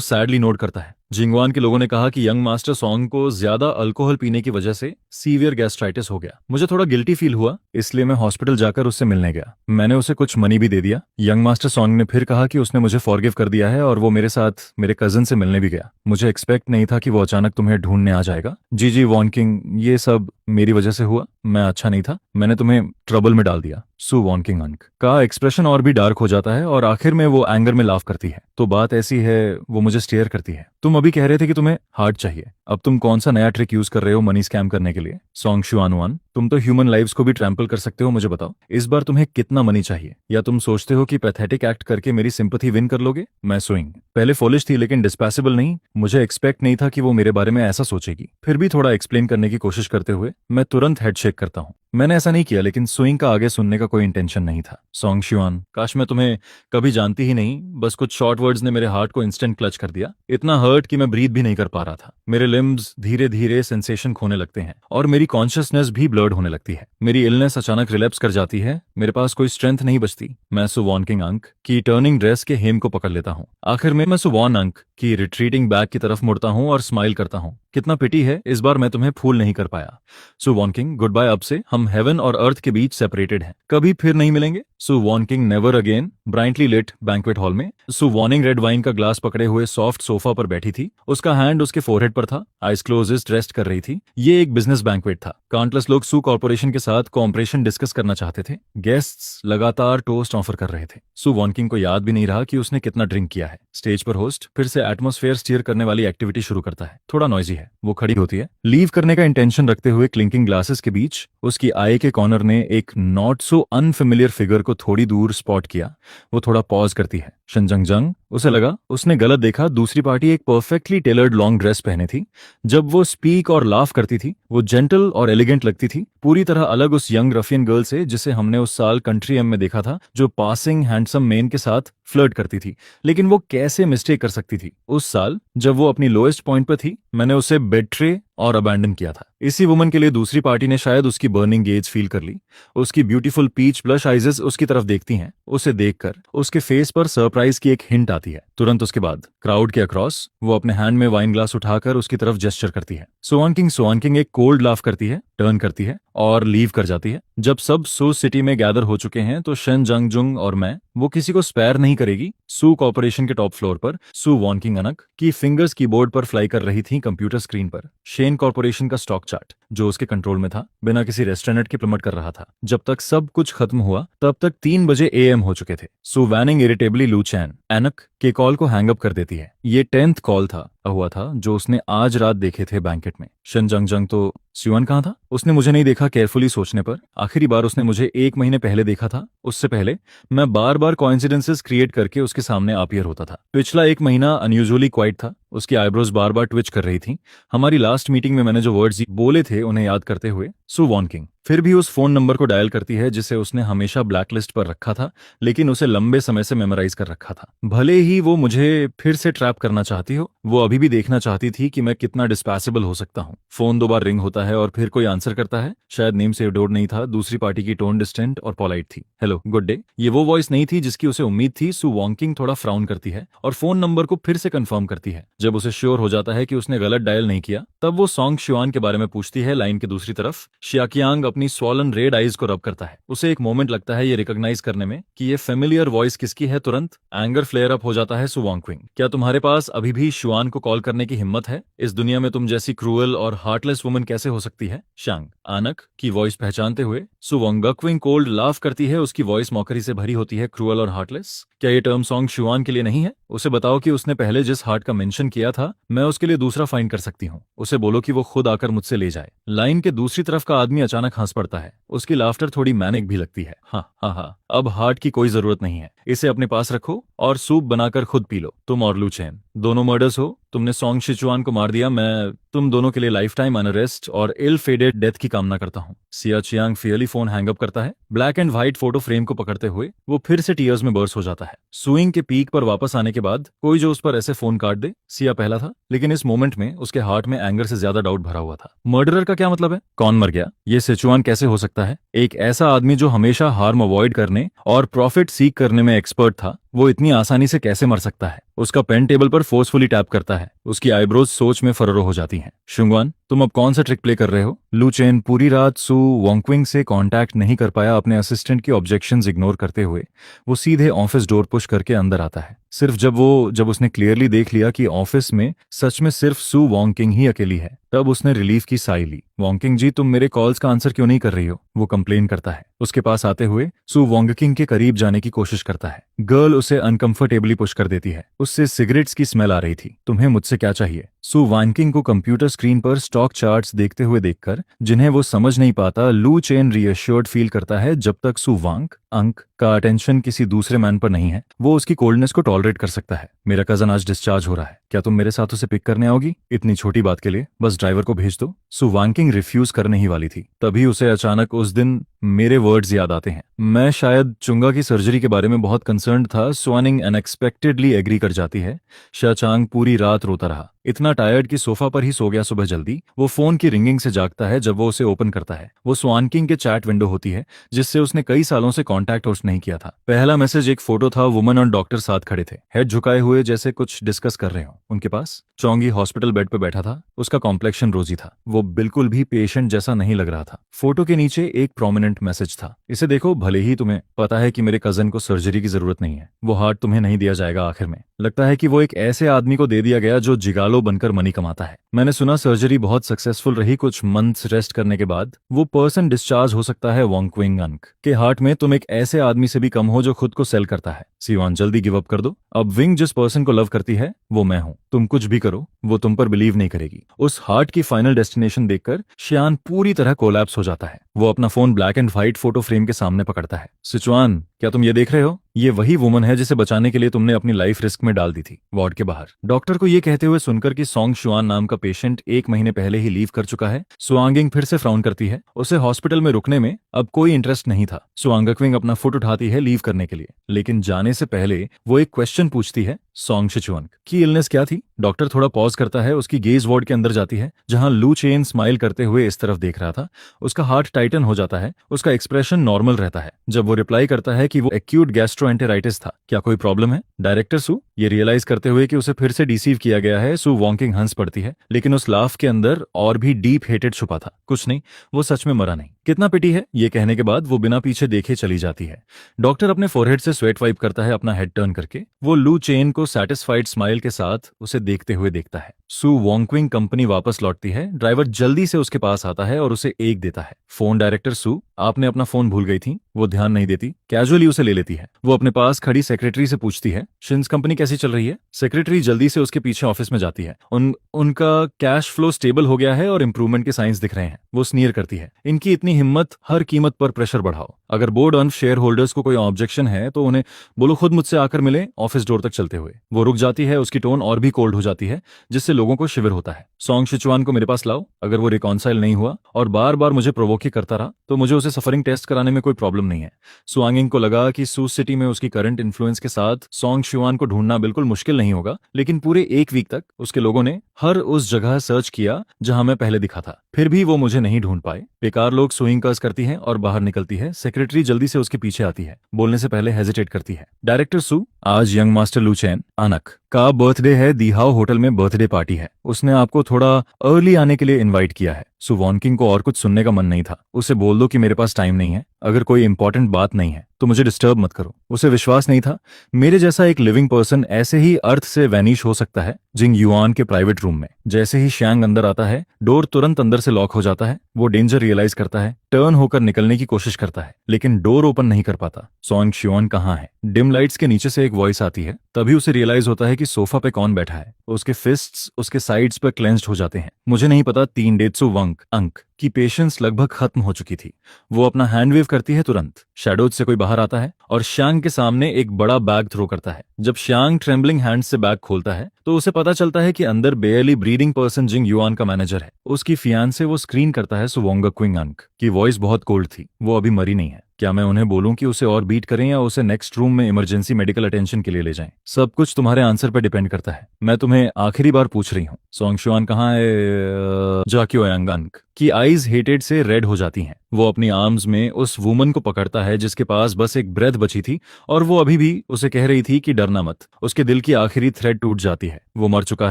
सैडली नोट करता है। जिंगवान के लोगों ने कहा कि यंग मास्टर सॉन्ग को ज्यादा अल्कोहल पीने की वजह से सीवियर गैस्ट्राइटिस हो गया। मुझे थोड़ा गिल्टी फील हुआ, इसलिए मैं हॉस्पिटल जाकर उससे मिलने गया। मैंने उसे कुछ मनी भी दे दिया। यंग मास्टर सॉन्ग ने फिर कहा कि उसने मुझे फॉरगिव कर दिया है और वो मेरे साथ मेरे कजन से मिलने भी गया। मुझे एक्सपेक्ट नहीं था कि वो अचानक तुम्हें ढूंढने आ जाएगा। जी वॉन्किंग, ये सब मेरी वजह से हुआ। मैं अच्छा नहीं था, मैंने तुम्हें ट्रबल में डाल दिया। सु वॉन्किंग अंक का एक्सप्रेशन और भी डार्क हो जाता है और आखिर में वो एंगर में लाफ करती है। तो बात ऐसी है, वो मुझे स्टेयर करती है। तुम अभी कह रहे थे कि तुम्हें हार्ट चाहिए, अब तुम कौन सा नया ट्रिक यूज कर रहे हो मनी स्कैम करने के लिए? सोंगशुआनवान, तुम तो ह्यूमन लाइव्स को भी ट्रैम्पल कर सकते हो। मुझे बताओ, इस बार तुम्हें कितना मनी चाहिए? या तुम सोचते हो कि पैथेटिक एक्ट करके मेरी सिंपैथी विन कर लोगे? मैं स्विंग पहले फॉलिश थी लेकिन डिस्पैसिबल नहीं। मुझे एक्सपेक्ट नहीं था कि वो मेरे बारे में ऐसा सोचेगी। फिर भी थोड़ा एक्सप्लेन करने की कोशिश करते हुए मैं तुरंत हेड शेक करता हूँ। मैंने ऐसा नहीं किया, लेकिन स्विंग का आगे सुनने का कोई इंटेंशन नहीं था। सोंगशुआन, काश मैं तुम्हें कभी जानती ही नहीं। बस कुछ शॉर्ट वर्ड्स ने मेरे हार्ट को इंस्टेंट क्लच कर दिया। इतना हर्ट कि मैं ब्रीथ भी नहीं कर पा रहा था। मेरे लिम्स धीरे धीरे सेंसेशन खोने लगते हैं और मेरी कॉन्शियसनेस भी ब्लर्ड होने लगती है। मेरी इलनेस अचानक रिलैप्स कर जाती है। मेरे पास कोई स्ट्रेंथ नहीं बचती। मैं सु वॉन्किंग अंक की टर्निंग ड्रेस के हेम को पकड़ लेता हूँ। आखिर में मैं सु वॉन अंक की रिट्रीटिंग बैक की तरफ मुड़ता हूँ और स्माइल करता हूँ। कितना पिटी है, इस बार मैं तुम्हें फूल नहीं कर पाया। सु वॉन्किंग, गुड बाय। अब से हम हेवन और अर्थ के बीच सेपरेटेड हैं, कभी फिर नहीं मिलेंगे। Su Wanqing, never again. Brightly lit banquet hall में सु वॉर्निंग रेड वाइन का ग्लास पकड़े हुए सॉफ्ट सोफा पर बैठी थी। उसका हैंड उसके फोरहेड पर था, आइज क्लोज्ड, रेस्ट कर रही थी। ये एक बिजनेस बैंक्वेट था। काउंटलेस लोग सु कॉर्पोरेशन के साथ कॉम्परेशन डिस्कस करना चाहते थे। गेस्ट्स लगातार टोस्ट ऑफर कर रहे थे। सु वॉन्किंग को याद भी नहीं रहा कि उसने कितना ड्रिंक किया है। स्टेज पर होस्ट फिर से एटमॉस्फेयर स्टीयर करने वाली एक्टिविटी शुरू करता है। थोड़ा नॉइजी है। वो खड़ी होती है, लीव करने का इंटेंशन रखते हुए क्लिंकिंग ग्लासेस के बीच उसकी आई के कॉर्नर ने एक नॉट सो अनफेमिलियर फिगर को थोड़ी दूर स्पॉट किया। वो थोड़ा पॉज करती है। शनजंगजंग, उसे लगा उसने गलत देखा। दूसरी पार्टी एक परफेक्टली टेलर्ड लॉन्ग ड्रेस पहने थी। जब वो स्पीक और लाफ करती थी, वो जेंटल और एलिगेंट लगती थी, पूरी तरह अलग उस यंग रफियन गर्ल से जिसे हमने उस साल कंट्री एम में देखा था, जो पासिंग हैंडसम मेन के साथ फ्लर्ट करती थी। लेकिन वो कैसे मिस्टेक कर सकती थी? उस साल जब वो अपनी लोएस्ट पॉइंट पर थी, मैंने उसे बेट्रे और अबैंडन किया था। इसी वुमन के लिए दूसरी पार्टी ने शायद उसकी बर्निंग गेज फील कर ली। उसकी ब्यूटीफुल पीच ब्लश आइजेस उसकी तरफ देखती हैं। उसे देखकर उसके फेस पर सरप्राइज की एक हिंट आती है। तुरंत उसके बाद क्राउड के अक्रॉस वो अपने हैंड में वाइन ग्लास उठाकर उसकी तरफ जेस्चर करती है। सोआनकिंग एक कोल्ड लाफ करती है, टर्न करती है और लीव कर जाती है। जब सब सू सिटी में गैदर हो चुके हैं तो शन जंगजुंग और मैं, वो किसी को स्पेयर नहीं करेगी। सू कॉर्पोरेशन के टॉप फ्लोर पर सू वॉन्किंग अनक की फिंगर्स कीबोर्ड पर फ्लाई कर रही थी कंप्यूटर स्क्रीन पर। शेन कॉर्पोरेशन का स्टॉक चार्ट जो उसके कंट्रोल में था, बिना किसी रेस्टोरेंट के प्रमोट कर रहा था। जब तक सब कुछ खत्म हुआ तब तक 3 बजे AM हो चुके थे। सू वैनिंग इरिटेबली लू चैन एनक के कॉल को हैंग अप कर देती है। ये 10th कॉल हुआ था जो उसने आज रात देखे थे बैंकेट में। शन जंगजंग, तो स्यूअन कहाँ था? उसने मुझे नहीं देखा। केयरफुली सोचने पर आखिरी बार उसने मुझे 1 महीने पहले देखा था। उससे पहले मैं बार बार कोइंसिडेंसेस क्रिएट करके उसके सामने अपीयर होता था। पिछला 1 महीना अनयूजुअली क्वाइट था। उसकी आईब्रोज बार बार ट्विच कर रही थी। हमारी लास्ट मीटिंग में मैंने जो वर्ड्स बोले थे उन्हें याद करते हुए सु वॉन्किंग फिर भी उस फोन नंबर को डायल करती है जिसे उसने हमेशा ब्लैकलिस्ट पर रखा था, लेकिन उसे लंबे समय से मेमोराइज कर रखा था। भले ही वो मुझे फिर से ट्रैप करना चाहती हो, वो अभी भी देखना चाहती थी कि मैं कितना डिस्पैसेबल हो सकता हूँ। फोन 2 बार रिंग होता है और फिर कोई आंसर करता है। शायद नेम सेव डोर नहीं था, दूसरी पार्टी की टोन डिस्टेंट और पोलाइट थी। Hello, good day. ये वो वॉइस नहीं थी जिसकी उसे उम्मीद थी। सु वॉन्किंग थोड़ा फ्राउन करती है और फोन नंबर को फिर से कंफर्म करती है। जब उसे श्योर हो जाता है कि उसने गलत डायल नहीं किया, तब वो सॉन्ग शुआन के बारे में पूछती है। लाइन के दूसरी तरफ शियाकियांग अपनी स्वॉलन रेड आइज को रब करता है। उसे एक मोमेंट लगता है ये रिकॉग्नाइज करने में कि ये फेमिलियर वॉइस किसकी है। तुरंत एंगर फ्लेयर अप हो जाता है सु वॉन्किंग। क्या तुम्हारे पास अभी भी शुआन को कॉल करने की हिम्मत है? इस दुनिया में तुम जैसी क्रूअल और हार्टलेस वुमन कैसे हो सकती है? शांग आनक की वॉइस पहचानते हुए सु वॉन्गक्विंग कोल्ड लाफ करती है। उसकी वॉइस मॉकरी से भरी होती है। क्रूअल और हार्टलेस, क्या ये टर्म सॉन्ग शुआन के लिए नहीं है? उसे बताओ कि उसने पहले जिस हार्ट का मेंशन किया था, मैं उसके लिए दूसरा फाइंड कर सकती हूँ। उसे बोलो कि वो खुद आकर मुझसे ले जाए। लाइन के दूसरी तरफ का आदमी अचानक हंस पड़ता है। उसकी लाफ्टर थोड़ी मैनिक भी लगती है। हाँ हाँ हाँ, अब हार्ट की कोई जरूरत नहीं है, इसे अपने पास रखो और सूप बनाकर खुद पी लो। तुम और लू चेन दोनों मर्डर्स हो। तुमने सॉन्ग शिचुआन को मार दिया। मैं तुम दोनों के लिए लाइफ टाइम अनरेस्ट और इल फेडेड डेथ की कामना करता हूँ। Siya Chiang fairly phone hang up करता है। Black and white photo frame को पकड़ते हुए वो फिर से टीयर्स में बर्स्ट हो जाता है। सुइंग के पीक पर वापस आने के बाद कोई जो उस पर ऐसे फोन काट दे। सिया पहला था, लेकिन इस मोमेंट में उसके हार्ट में एंगर से ज्यादा डाउट भरा हुआ था। मर्डरर का क्या मतलब है? कौन मर गया? ये सिचुआन कैसे हो सकता है? एक ऐसा आदमी जो हमेशा हार्म अवॉइड करने और प्रॉफिट सीक करने में एक्सपर्ट था, वो इतनी आसानी से कैसे मर सकता है? उसका पेन टेबल पर फोर्सफुली टैप करता है। उसकी आईब्रोज सोच में फररो हो जाती हैं। शुंगवान, तुम अब कौन सा ट्रिक प्ले कर रहे हो? लू चेन पूरी रात सु वॉन्क्विंग से कांटेक्ट नहीं कर पाया। अपने असिस्टेंट की ऑब्जेक्शंस इग्नोर करते हुए वो सीधे ऑफिस डोर पुश करके अंदर आता है। सिर्फ जब उसने क्लियरली देख लिया कि ऑफिस में सच में सिर्फ सु वॉन्किंग ही अकेली है, तब उसने रिलीफ की साई ली। वॉन्किंग जी, तुम मेरे कॉल्स का आंसर क्यों नहीं कर रही हो? वो कंप्लेन करता है। उसके पास आते हुए सु वॉन्किंग के करीब जाने की कोशिश करता है। गर्ल उसे अनकंफर्टेबली पुश कर देती है। उससे सिगरेट्स की स्मेल आ रही थी। तुम्हें मुझसे क्या चाहिए? सु वॉन्किंग को कंप्यूटर स्क्रीन पर स्टॉक चार्ट्स देखते हुए देखकर, जिन्हें वो समझ नहीं पाता, लू चेन रीअश्योर्ड फील करता है। जब तक सु वांग अंक का अटेंशन किसी दूसरे मैन पर नहीं है, वो उसकी कोल्डनेस को टॉलरेट कर सकता है। मेरा कजन आज डिस्चार्ज हो रहा है, क्या तुम मेरे साथ उसे पिक करने आओगी? इतनी छोटी बात के लिए बस ड्राइवर को भेज दो। सु वॉन्किंग रिफ्यूज करने ही वाली थी, तभी उसे अचानक उस दिन मेरे वर्ड्स याद आते हैं। मैं शायद चुंगा की सर्जरी के बारे में बहुत कंसर्न था। स्वानिंग अनएक्सपेक्टेडली एग्री कर जाती है। शाचांग पूरी रात रोता रहा, इतना टायर्ड कि सोफा पर ही सो गया। सुबह जल्दी वो फोन की रिंगिंग से जागता है। जब वो उसे ओपन करता है, वो स्वानकिंग के चैट विंडो होती है जिससे उसने कई सालों से कांटेक्ट होस्ट नहीं किया था। पहला मैसेज एक फोटो था। वुमन और डॉक्टर साथ खड़े थे, हेड झुकाए हुए जैसे कुछ डिस्कस कर रहे हो। उनके पास चौंगी हॉस्पिटल बेड पर बैठा था। उसका कॉम्प्लेक्शन रोजी था, वो बिल्कुल भी पेशेंट जैसा नहीं लग रहा था। फोटो के नीचे एक प्रोमिनेंट मैसेज था, इसे देखो, भले ही तुम्हें पता है कि मेरे कजन को सर्जरी की जरूरत नहीं है, वो हार्ट तुम्हें नहीं दिया जाएगा। आखिर में लगता है कि वो एक ऐसे आदमी को दे दिया गया जो जिगालो बनकर मनी कमाता है। मैंने सुना सर्जरी बहुत सक्सेसफुल रही। कुछ मंथ्स रेस्ट करने के बाद वो पर्सन डिस्चार्ज हो सकता है। वॉन्क्विंग अंक के हार्ट में तुम एक ऐसे आदमी से भी कम हो जो खुद को सेल करता है। सिवान, जल्दी गिव अप कर दो। अब विंग जिस पर्सन को लव करती है वो मैं हूं। तुम कुछ भी करो, वो तुम पर बिलीव नहीं करेगी। उस हार्ट की फाइनल डेस्टिनेशन देखकर शियान पूरी तरह कोलैप्स हो जाता है। वो अपना phone black and white photo frame के सामने पकड़ता है। सिचुआन, क्या तुम ये देख रहे हो? ये वही वुमन है जिसे बचाने के लिए तुमने अपनी लाइफ रिस्क में डाल दी थी वार्ड के बाहर। डॉक्टर को ये कहते हुए सुनकर कि सॉन्ग शुआन नाम का पेशेंट 1 महीने पहले ही लीव कर चुका है, सुआंगिंग फिर से फ्राउन करती है। उसे हॉस्पिटल में रुकने में अब कोई इंटरेस्ट नहीं था। सुआंगक्विंग अपना फुट उठाती है लीव करने के लिए, लेकिन जाने से पहले वो एक क्वेश्चन पूछती है। सॉन्ग शिचुआन की इलनेस क्या थी? डॉक्टर थोड़ा पॉज करता है। उसकी गेज वार्ड के अंदर जाती है जहां लू चेन स्माइल करते हुए इस तरफ देख रहा था। उसका हार्ट टाइटन हो जाता है। उसका एक्सप्रेशन नॉर्मल रहता है जब वो रिप्लाई करता है कि वो एक्यूट गैस्ट्रोएंटेराइटिस था। क्या कोई प्रॉब्लम है डायरेक्टर सु? ये रियलाइज करते हुए कि उसे फिर से डिसीव किया गया है, सु वॉन्किंग हंस पड़ती है, लेकिन उस लाफ के अंदर और भी डीप हेटेड छुपा था। कुछ नहीं, वो सच में मरा नहीं। कितना पिटी है। ये कहने के बाद वो बिना पीछे देखे चली जाती है। डॉक्टर अपने फोरहेड से स्वेट वाइप करता है अपना हेड टर्न करके। वो लू चेन को सैटिस्फाइड स्माइल के साथ उसे देखते हुए देखता है। सु वॉन्क्विंग कंपनी वापस लौटती है। ड्राइवर जल्दी से उसके पास आता है और उसे एक देता है। फोन डायरेक्टर सु, आपने अपना फोन भूल गई थी। वो ध्यान नहीं देती, कैजुअली उसे ले लेती है। वो अपने पास खड़ी सेक्रेटरी से पूछती है, शिन्स कंपनी कैसी चल रही है? सेक्रेटरी जल्दी से उसके पीछे ऑफिस में जाती है। उनका कैश फ्लो स्टेबल हो गया है और इंप्रूवमेंट के साइंस दिख रहे हैं। वो स्नीर करती है, इनकी इतनी हिम्मत, हर कीमत पर प्रेशर बढ़ाओ। अगर बोर्ड और शेयर होल्डर्स को कोई ऑब्जेक्शन है तो उन्हें बोलो खुद मुझसे आकर मिले ऑफिस डोर तक चलते हुए। वो रुक जाती है, उसकी टोन और भी कोल्ड हो जाती है, जिससे लोगों को शिविर होता है। सॉन्ग शिचुआन को मेरे पास लाओ। अगर वो रिकॉन्साइल नहीं हुआ और बार बार मुझे प्रोवोक ही करता रहा तो मुझे उसे सफरिंग टेस्ट कराने में कोई प्रॉब्लम नहीं है। सुआंगिंग को लगा कि सूस सिटी में उसकी करंट इन्फ्लुएंस के साथ सॉन्ग शिवान को ढूंढना बिल्कुल मुश्किल नहीं होगा, लेकिन पूरे एक वीक तक उसके लोगों ने हर उस जगह सर्च किया जहां मैं पहले दिखा था, फिर भी वो मुझे नहीं ढूंढ पाए। बेकार लोग सुइंग कर्स करती है और बाहर निकलती है। सेक्रेटरी जल्दी से उसके पीछे आती है, बोलने से पहले हेजिटेट करती है। डायरेक्टर सू, आज यंग मास्टर लू चैन आनक का बर्थडे है, दीहाओ होटल में बर्थडे पार्टी है। उसने आपको थोड़ा अर्ली आने के लिए इनवाइट किया है। सू वॉनकिंग को और कुछ सुनने का मन नहीं था। उसे बोल दो कि मेरे पास टाइम नहीं है, अगर कोई इंपॉर्टेंट बात नहीं है तो मुझे डिस्टर्ब मत करो। उसे विश्वास नहीं था मेरे जैसा एक लिविंग पर्सन ऐसे ही अर्थ से वैनिश हो सकता है जिंग युआन के प्राइवेट रूम में। जैसे ही श्यांग अंदर आता है, डोर तुरंत अंदर से लॉक हो जाता है। वो डेंजर रियलाइज करता है, टर्न होकर निकलने की कोशिश करता है, लेकिन डोर ओपन नहीं कर पाता। सॉन्ग शियोन कहाँ है? डिम लाइट्स के नीचे से एक वॉइस आती है। तभी उसे रियलाइज होता है कि सोफा पे कौन बैठा है। उसके फिस्ट्स उसके साइड्स पर क्लेंस्ड हो जाते हैं। मुझे नहीं पता 3 डेट्सु वंक अंक की पेशेंस लगभग खत्म हो चुकी थी। वो अपना हैंड वेव करती है। तुरंत शैडोज से कोई बाहर आता है और श्यांग के सामने एक बड़ा बैग थ्रो करता है। जब श्यांग ट्रेम्बलिंग हैंड से बैग खोलता है तो उसे पता चलता है कि अंदर बेयरली ब्रीदिंग पर्सन जिंग युआन का मैनेजर है। उसकी फियांसे वो स्क्रीन करता है सुवोंगा क्विंग अंक की वॉइस बहुत कोल्ड थी। वो अभी मरी नहीं है। क्या मैं उन्हें बोलूं कि उसे और बीट करें या उसे नेक्स्ट रूम में इमरजेंसी मेडिकल अटेंशन के लिए ले जाएं? सब कुछ तुम्हारे आंसर पर डिपेंड करता है। मैं तुम्हें आखिरी बार पूछ रही हूँ, सॉन्ग शुआन कहाँ है? जाक्यो यांग अंक की आईज हेटेड से रेड हो जाती हैं। वो अपनी आर्म्स में उस वुमन को पकड़ता है जिसके पास बस एक ब्रेथ बची थी और वो अभी भी उसे कह रही थी कि डरना मत। उसके दिल की आखिरी थ्रेड टूट जाती है। वो मर चुका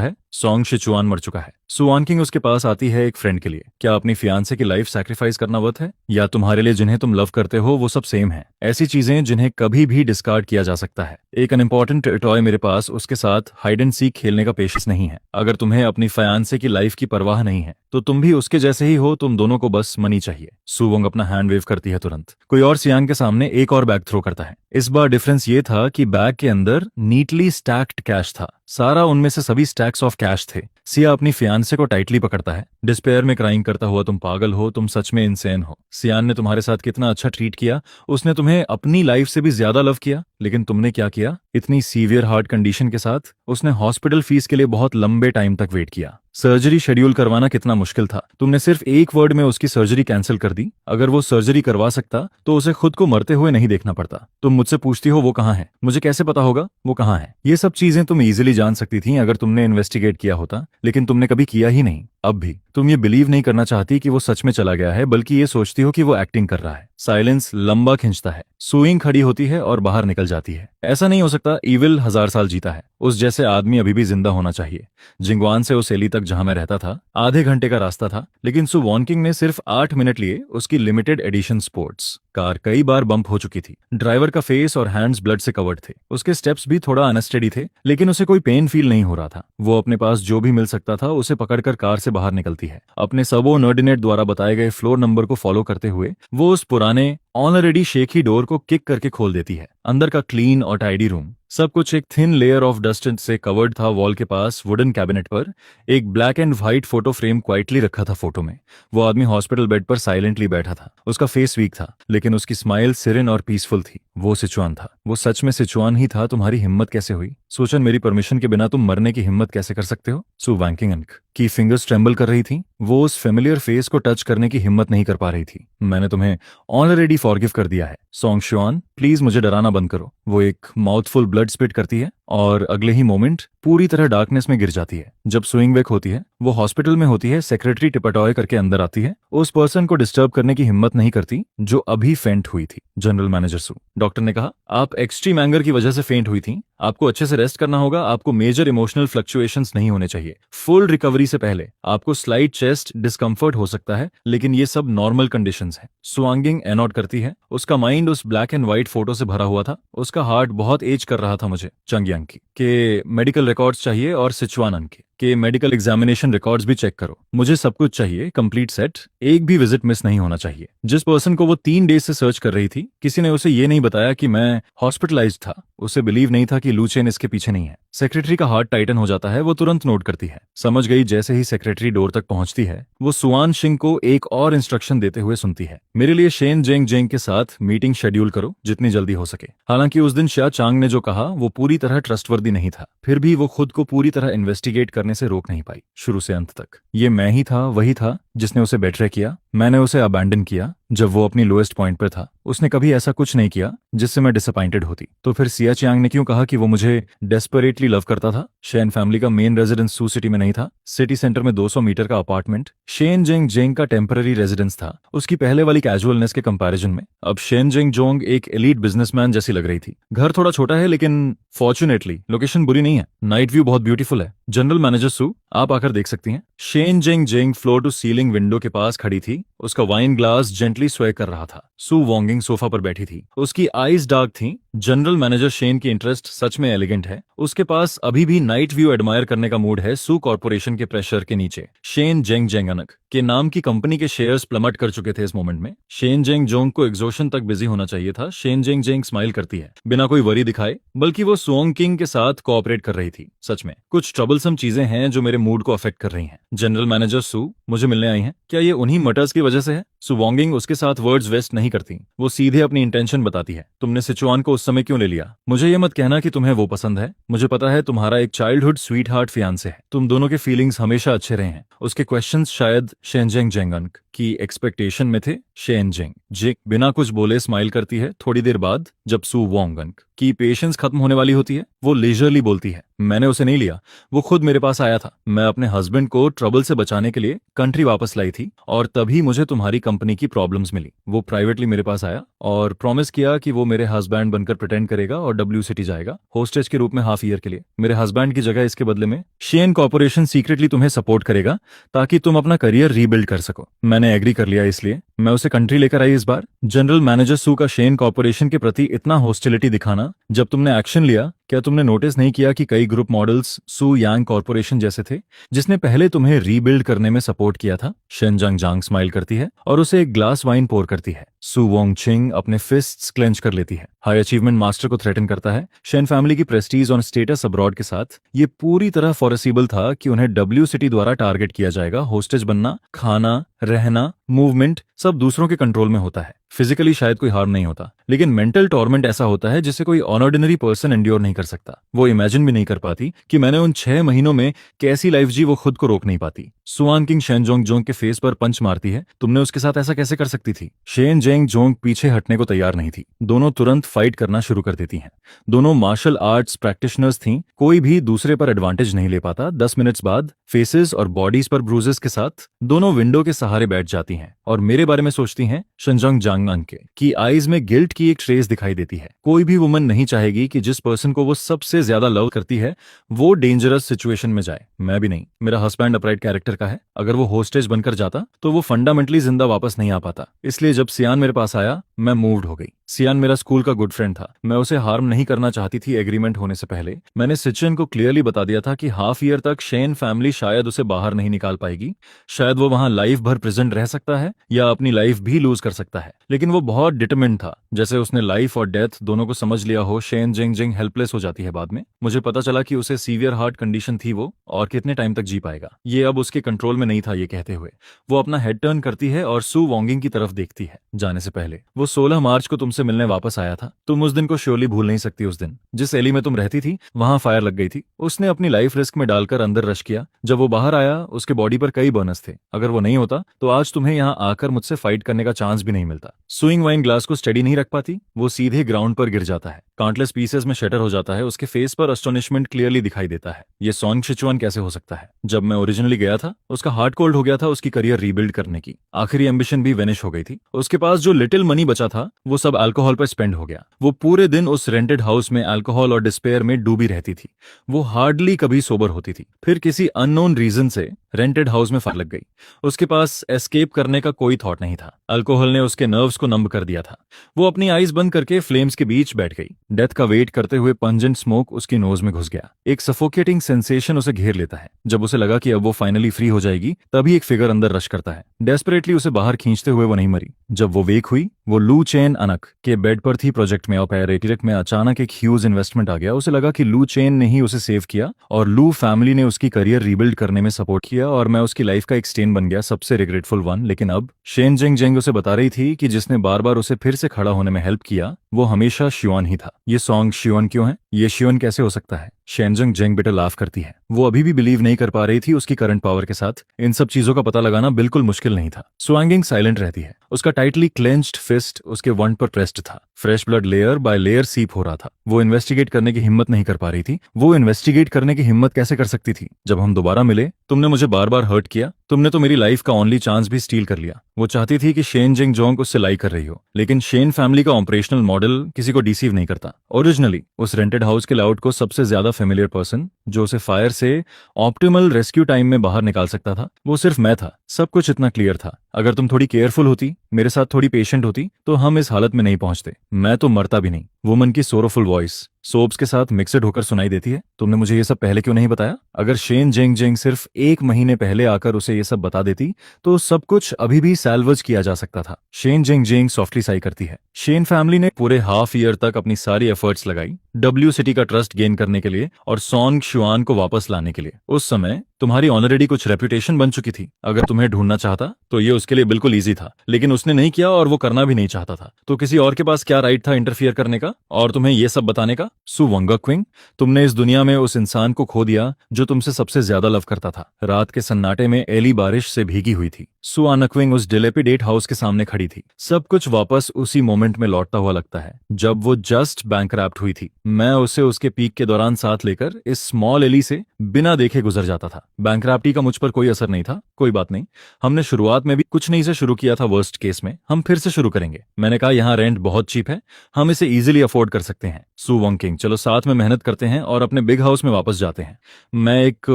है। सॉन्ग शिचुआन मर चुका है। सुआनकिंग उसके पास आती है एक फ्रेंड के लिए। क्या अपनी फियांसे की लाइफ सैक्रिफाइस करना वर्थ है? या तुम्हारे लिए जिन्हें तुम लव करते हो वो सब सेम है? ऐसी चीजें जिन्हें कभी भी डिस्कार्ड किया जा सकता है। एक अनइम्पॉर्टेंट टॉय मेरे पास उसके साथ हाइड एंड सीक खेलने का पेशेंस नहीं है। अगर तुम्हें अपनी फियांसे की लाइफ की परवाह नहीं है तो तुम भी उसके जैसे ही हो। तुम दोनों को बस मनी चाहिए। सुवोंग अपना हैंड वेव करती है। तुरंत कोई और सियांग के सामने एक और बैग थ्रो करता है। इस बार डिफरेंस ये था कि बैग के अंदर नीटली स्टैक्ड कैश था। सारा उनमें से सभी स्टैक्स ऑफ कैश थे। सिया अपनी फियांसे को टाइटली पकड़ता है, डिस्पेयर में क्राइंग करता हुआ, तुम पागल हो, तुम सच में इंसेन हो। सियान ने तुम्हारे साथ कितना अच्छा ट्रीट किया। उसने तुम्हें अपनी लाइफ से भी ज्यादा लव किया, लेकिन तुमने क्या किया? इतनी सीवियर हार्ट कंडीशन के साथ उसने हॉस्पिटल फीस के लिए बहुत लंबे टाइम तक वेट किया। सर्जरी शेड्यूल करवाना कितना मुश्किल था। तुमने सिर्फ एक वर्ड में उसकी सर्जरी कैंसिल कर दी। अगर वो सर्जरी करवा सकता तो उसे खुद को मरते हुए नहीं देखना पड़ता। तुम मुझसे पूछती हो वो कहाँ है? मुझे कैसे पता होगा वो कहाँ है? ये सब चीजें तुम इजीली जान सकती थी अगर तुमने इन्वेस्टिगेट किया होता, लेकिन तुमने कभी किया ही नहीं। अब भी तुम ये बिलीव नहीं करना चाहती कि वो सच में चला गया है, बल्कि ये सोचती हो कि वो एक्टिंग कर रहा है। साइलेंस लंबा खिंचता है। सुइंग खड़ी होती है और बाहर निकल जाती है। ऐसा नहीं हो सकता। इविल 1000 साल जीता है। उस जैसे आदमी अभी भी जिंदा होना चाहिए। जिंगवान से उस एली तक जहां मैं रहता था आधे घंटे का रास्ता था, लेकिन सु वॉनकिंग ने सिर्फ 8 मिनट लिए। उसकी लिमिटेड एडिशन स्पोर्ट्स कार कई बार बम्प हो चुकी थी। ड्राइवर का फेस और हैंड्स ब्लड से कवर्ड थे। उसके स्टेप्स भी थोड़ा अनस्टेडी थे, लेकिन उसे कोई पेन फील नहीं हो रहा था। वो अपने पास जो भी मिल सकता था उसे पकड़कर कार से बाहर निकलती है। अपने सबो नर्डिनेट द्वारा बताए गए फ्लोर नंबर को फॉलो करते हुए वो उस पुराने ऑलरेडी शेकी डोर को किक करके खोल देती है। अंदर का क्लीन और टाइडी रूम, सब कुछ एक थिन लेयर ऑफ डस्ट से कवर्ड था। वॉल के पास वुडन कैबिनेट पर एक black and white photo frame quietly रखा था। फोटो में वो आदमी हॉस्पिटल बेड पर साइलेंटली बैठा था। उसका फेस वीक था, लेकिन उसकी स्माइल सिरिन और पीसफुल थी। वो सिचुआन था। वो सच में सिचुआन ही था। तुम्हारी हिम्मत कैसे हुई? सोचन, मेरी परमिशन के बिना तुम मरने की हिम्मत कैसे कर सकते हो? सु वैंकिंग अंक की फिंगर्स ट्रेम्बल कर रही थी। वो उस फेमिलियर फेस को टच करने की हिम्मत नहीं कर पा रही थी। मैंने तुम्हें ऑलरेडी फॉरगिव कर दिया है। सॉन्ग शुआन, प्लीज मुझे डराना बंद करो। वो एक माउथफुल ब्लड स्पिट करती है और अगले ही मोमेंट पूरी तरह डार्कनेस में गिर जाती है। जब स्विंग वेक होती है, वो हॉस्पिटल में होती है। सेक्रेटरी टिपटॉय करके अंदर आती है। उस पर्सन को डिस्टर्ब करने की हिम्मत नहीं करती जो अभी फेंट हुई थी। जनरल मैनेजर सु, डॉक्टर ने कहा आप एक्सट्रीम एंगर की वजह से फेंट हुई थी। आपको अच्छे से रेस्ट करना होगा। आपको मेजर इमोशनल फ्लक्चुएशंस नहीं होने चाहिए। फुल रिकवरी से पहले आपको स्लाइट चेस्ट डिस्कम्फर्ट हो सकता है, लेकिन ये सब नॉर्मल कंडीशंस हैं। सुआंगिंग एनॉट करती है। उसका माइंड उस ब्लैक एंड व्हाइट फोटो से भरा हुआ था। उसका हार्ट बहुत एज कर रहा था। मुझे चंगयांग के मेडिकल रिकॉर्ड्स चाहिए और सिचुआन के कि मेडिकल एग्जामिनेशन रिकॉर्ड्स भी चेक करो। मुझे सब कुछ चाहिए, कंप्लीट सेट, एक भी विजिट मिस नहीं होना चाहिए। जिस पर्सन को वो 3 डेज से सर्च कर रही थी, किसी ने उसे ये नहीं बताया कि मैं हॉस्पिटलाइज्ड था। उसे बिलीव नहीं था कि लू चेन इसके पीछे नहीं है। सेक्रेटरी का हार्ट टाइटन हो जाता है, वो तुरंत नोट करती है। समझ गई। जैसे ही सेक्रेटरी डोर तक पहुंचती है, वो सुआन सिंह को एक और इंस्ट्रक्शन देते हुए सुनती है, मेरे लिए शेन जेंग जेंग के साथ मीटिंग शेड्यूल करो जितनी जल्दी हो सके। हालांकि उस दिन शिया चांग ने जो कहा वो पूरी तरह ट्रस्टवर्दी नहीं था, फिर भी वो खुद को पूरी तरह इन्वेस्टिगेट करने से रोक नहीं पाई। शुरू से अंत तक ये मैं ही था, वही था जिसने उसे बेट्रे किया। मैंने उसे अबैंडन किया जब वो अपनी लोएस्ट पॉइंट पर था। उसने कभी ऐसा कुछ नहीं किया जिससे मैं डिसअपॉइंटेड होती। तो फिर सिया चियांग ने क्यों कहा कि वो मुझे डेस्परेटली लव करता था? शेन फैमिली का मेन रेजिडेंस सू सिटी में नहीं था, सिटी सेंटर में 200 मीटर का अपार्टमेंट शेन जेंग जेंग का टेम्पररी रेजिडेंस था, उसकी पहले वाली कैजुअलनेस के कंपैरिजन में। अब शेन जेंग जोंग एक एलीट बिजनेसमैन जैसी लग रही थी। घर थोड़ा छोटा है लेकिन फॉर्चुनेटली लोकेशन बुरी नहीं है, नाइट व्यू बहुत ब्यूटीफुल है। जनरल मैनेजर सू, आप आकर देख सकती हैं। Shen Zheng Zheng floor to ceiling window के पास खड़ी थी, उसका वाइन ग्लास जेंटली स्वे कर रहा था। सू वोंगिंग सोफा पर बैठी थी, उसकी आईज डार्क थी। जनरल मैनेजर शेन की इंटरेस्ट सच में एलिगेंट है, उसके पास अभी भी नाइट व्यू एडमायर करने का मूड है। सू कॉर्पोरेशन के प्रेशर के नीचे शेन जेंग जेंगनक के नाम की कंपनी के शेयर्स प्लमट कर चुके थे इस मोमेंट में। शेन जेंग जोंग को एग्जॉशन तक बिजी होना चाहिए था। शेन जेंग जेंग स्माइल करती है बिना कोई वरी दिखाए, बल्कि वो सुओंग किंग के साथ कोऑपरेट कर रही थी। सच में कुछ ट्रबलसम चीजें हैं जो मेरे मूड को अफेक्ट कर रही हैं। जनरल मैनेजर सू मुझे मिलने आई हैं, क्या ये उन्हीं मटर्स की वजह से है? सू वोंगिंग उसके साथ वर्ड्स वेस्ट नहीं करती, वो सीधे अपनी इंटेंशन बताती है। तुमने सिचुआन को उस समय क्यों ले लिया? मुझे ये मत कहना कि तुम्हें वो पसंद है, मुझे पता है तुम्हारा एक चाइल्डहुड स्वीट हार्ट फियांसे है, तुम दोनों के फीलिंग्स हमेशा अच्छे रहे हैं। उसके क्वेश्चंस शायद शेनजेंग जेंगन की एक्सपेक्टेशन में थे। शेनजेंग जेंग बिना कुछ बोले स्माइल करती है। थोड़ी देर बाद जब सू वोंगन की पेशेंस खत्म होने वाली होती है, वो लेजरली बोलती है, मैंने उसे नहीं लिया, वो खुद मेरे पास आया था। मैं अपने हस्बैंड को ट्रबल से बचाने के लिए कंट्री वापस लाई थी और तभी मुझे तुम्हारी कंपनी की प्रॉब्लम्स मिली। वो प्राइवेटली मेरे पास आया और प्रॉमिस किया कि वो मेरे हस्बैंड बनकर प्रिटेंड करेगा और डब्ल्यू सिटी जाएगा होस्टेज के रूप में हाफ ईयर के लिए। मेरे हस्बैंड की जगह इसके बदले में शेन कॉर्पोरेशन सीक्रेटली तुम्हें सपोर्ट करेगा ताकि तुम अपना करियर रीबिल्ड कर सको। मैंने एग्री कर लिया, इसलिए मैं उसे कंट्री लेकर आई इस बार। जनरल मैनेजर सू का शेन कॉर्पोरेशन के प्रति इतना हॉस्टिलिटी दिखाना, जब तुमने एक्शन लिया, क्या तुमने नोटिस नहीं किया कि कई ग्रुप मॉडल्स सू यांग कॉर्पोरेशन जैसे थे जिसने पहले तुम्हें रीबिल्ड करने में सपोर्ट किया था? शेनजंग जांग स्माइल करती है और उसे एक ग्लास वाइन पोर करती है। सू वोंग चिंग अपने फिस्ट्स क्लेंच कर लेती है। हाई अचीवमेंट मास्टर को थ्रेटन करता है। शेन फैमिली की प्रेस्टीज और स्टेटस अब्रॉड के साथ ये पूरी तरह फॉरेसिबल था कि उन्हें डब्ल्यू सिटी द्वारा टारगेट किया जाएगा। होस्टेज बनना, खाना, रहना, मूवमेंट सब दूसरों के कंट्रोल में होता है। फिजिकली शायद कोई हार्म नहीं होता, लेकिन मेंटल टॉर्मेंट ऐसा होता है जिसे कोई ऑर्डिनरी पर्सन एंड्योर नहीं कर सकता। वो इमेजिन भी नहीं कर पाती कि मैंने उन 6 महीनों में कैसी लाइफ जी, वो खुद को रोक नहीं पाती। सुआन किंग शेन जोंग जोंग के फेस पर पंच मारती है, तुमने उसके साथ ऐसा कैसे कर सकती थी? शेन जेंग जोंग पीछे हटने को तैयार नहीं थी। दोनों तुरंत फाइट करना शुरू कर देती हैं। दोनों मार्शल आर्ट्स प्रैक्टिशनर्स थीं, कोई भी दूसरे पर एडवांटेज नहीं ले पाता। 10 मिनट्स बाद फेसेस और बॉडीज पर ब्रूजेस के साथ दोनों विंडो के सहारे बैठ जाती हैं और मेरे बारे में सोचती हैं। शेनजंग जांगन के की आईज में गिल्ट की एक ट्रेस दिखाई देती है। कोई भी वुमन नहीं चाहेगी कि जिस पर्सन को वो सबसे ज्यादा लव करती है वो डेंजरस सिचुएशन में जाए। मैं भी नहीं। मेरा हस्बैंड अपराइट कैरेक्टर का है, अगर वो होस्टेज बनकर जाता तो वो फंडामेंटली जिंदा वापस नहीं आ पाता। इसलिए जब सियान मेरे पास आया, मैं मूव्ड हो गई। सियान मेरा स्कूल का गुड फ्रेंड था, मैं उसे हार्म नहीं करना चाहती थी। एग्रीमेंट होने से पहले मैंने सिचन को क्लियरली बता दिया था कि हाफ ईयर तक शेन फैमिली शायद उसे बाहर नहीं निकाल पाएगी। शायद वो वहां लाइफ भर प्रेजेंट रह सकता है या अपनी लाइफ भी लूज कर सकता है, लेकिन वो बहुत डिटरमिन्ड था। जैसे उसने लाइफ और डेथ दोनों को समझ लिया हो। शेन जिंग जिंग हेल्पलेस हो जाती है बाद में। मुझे पता चला कि उसे सीवियर हार्ट कंडीशन थी वो, और कितने टाइम तक जी पाएगा ये अब उसके कंट्रोल में नहीं था। ये कहते हुए वो अपना हेड टर्न करती है और सू वोंगिंग की तरफ देखती है। जाने से पहले वो 16 मार्च को तुमसे मिलने वापस आया था। तुम उस दिन को श्योरली भूल नहीं सकती। उस दिन जिस एली में तुम रहती थी वहां फायर लग गई थी। उसने अपनी लाइफ रिस्क में डालकर अंदर रश किया। जब वो बाहर आया उसके बॉडी पर कई बर्नस थे। अगर वो नहीं होता तो आज तुम्हें यहाँ आकर मुझसे फाइट करने का चांस भी नहीं मिलता। स्विंग वाइन ग्लास को स्टेडी नहीं रख पाती, वो सीधे ग्राउंड पर गिर जाता है, काउंटलेस पीसेस में शटर हो जाता है। उसके फेस पर अस्टोनिशमेंट क्लियरली दिखाई देता है। ये सॉन्ग सिचुआन कैसे हो सकता है? जब मैं ओरिजिनली गया था उसका हार्ट कोल्ड हो गया था। उसकी करियर रीबिल्ड करने की आखिरी एम्बिशन भी वेनिश हो गई थी। उसके पास जो लिटिल मनी बचा था वो सब अल्कोहल पर स्पेंड हो गया। वो पूरे दिन उस रेंटेड हाउस में अल्कोहल और डिस्पेयर में डूबी रहती थी। वो हार्डली कभी सोबर होती थी। फिर किसी अननोन रीजन से रेंटेड हाउस में फायर लग गई। उसके पास एस्केप करने का कोई थॉट नहीं था। अल्कोहल ने उसके नर्व्स को नंब कर दिया था। वो अपनी आईज बंद करके फ्लेम्स के बीच बैठ गई। डेथ का वेट करते हुए पंजेंट स्मोक उसकी नोज में घुस गया। एक सफोकेटिंग सेंसेशन उसे घेर लेता है। जब उसे लगा कि अब वो फाइनली फ्री हो जाएगी, तभी एक फिगर अंदर रश करता है। डेस्परेटली उसे बाहर खींचते हुए वो नहीं मरी। जब वो वेक हुई, वो लू चेन अनक के बेड पर थी। प्रोजेक्ट में ऑपरेटिव में अचानक एक ह्यूज इन्वेस्टमेंट आ गया। उसे लगा कि लू चेन ने ही उसे सेव किया और लू फैमिली ने उसकी करियर रीबिल्ड करने में सपोर्ट किया, और मैं उसकी लाइफ का एक स्टेन बन गया, सबसे रिग्रेटफुल वन। लेकिन अब शेन जेंग जेंग उसे बता रही थी कि जिसने बार बार उसे फिर से खड़ा होने में हेल्प किया, वो हमेशा शिवान ही था। ये सॉन्ग शिवान क्यों है? ये शिवान कैसे हो सकता है? शेनजंग जेंग बेटा लाफ करती है। वो अभी भी बिलीव नहीं कर पा रही थी उसकी करंट पावर के साथ इन सब चीजों का पता लगाना बिल्कुल मुश्किल नहीं था। स्वांगिंग साइलेंट रहती है। उसका टाइटली क्लेंच्ड फिस्ट उसके वन पर प्रेस्ड था। Fresh blood layer by layer सीप हो रहा था। वो इन्वेस्टिगेट करने की हिम्मत नहीं कर पा रही थी। वो इन्वेस्टिगेट करने की हिम्मत कैसे कर सकती थी? जब हम दोबारा मिले, तुमने मुझे बार बार हर्ट किया। तुमने तो मेरी लाइफ का ओनली चांस भी स्टील कर लिया। वो चाहती थी कि शेन जेंग जोंग उससे लाई कर रही हो, लेकिन शेन फैमिली का ऑपरेशनल मॉडल किसी को डिसीव नहीं करता। ओरिजिनली उस रेंटेड हाउस के लेआउट को सबसे ज्यादा फेमिलियर पर्सन जो उसे फायर से ऑप्टिमल रेस्क्यू टाइम में बाहर निकाल सकता था, वो सिर्फ मैं था। सब कुछ इतना क्लियर था। अगर तुम थोड़ी केयरफुल होती, मेरे साथ थोड़ी पेशेंट होती, तो हम इस हालत में नहीं पहुंचते। मैं तो मरता भी नहीं। वुमन की सोरोफुल वॉइस सोप्स के साथ मिक्सड होकर सुनाई देती है। तुमने मुझे ये सब पहले क्यों नहीं बताया? अगर शेन जेंग जेंग सिर्फ 1 महीने पहले आकर उसे ये सब बता देती, तो सब कुछ अभी भी सैल्वज किया जा सकता था। शेन जेंग जेंग सॉफ्टली साई करती है। शेन फैमिली ने पूरे हाफ ईयर तक अपनी सारी एफर्ट्स लगाई डब्ल्यू सिटी का ट्रस्ट गेन करने के लिए और सॉन्ग शुआन को वापस लाने के लिए। उस समय तुम्हारी ऑलरेडी कुछ रेपुटेशन बन चुकी थी। अगर तुम्हें ढूंढना चाहता तो ये उसके लिए बिल्कुल ईजी था, लेकिन उसने नहीं किया और वो करना भी नहीं चाहता था। तो किसी और के पास क्या राइट था इंटरफियर करने का और तुम्हें ये सब बताने का? सु वंगक्विंग, तुमने इस दुनिया में उस इंसान को खो दिया जो तुमसे सबसे ज्यादा लव करता था। रात के सन्नाटे में एली बारिश से भीगी हुई थी। सु अनक्विंग उस डिलेपिडेट हाउस के सामने खड़ी थी। सब कुछ वापस उसी मोमेंट में लौटता हुआ लगता है जब वो जस्ट बैंकरप्ट हुई थी। मैं उसे उसके पीक के दौरान साथ लेकर इस स्मॉल एली से बिना देखे गुजर जाता था। बैंकरप्टी का मुझ पर कोई असर नहीं था। कोई बात नहीं, हमने शुरुआत में भी कुछ नहीं से शुरू किया था। वर्स्ट केस में हम फिर से शुरू करेंगे। मैंने कहा यहाँ रेंट बहुत चीप है, हम इसे इजीली अफोर्ड कर सकते हैं। सु वंकिंग, चलो साथ में मेहनत करते हैं और अपने बिग हाउस में वापस जाते हैं। मैं एक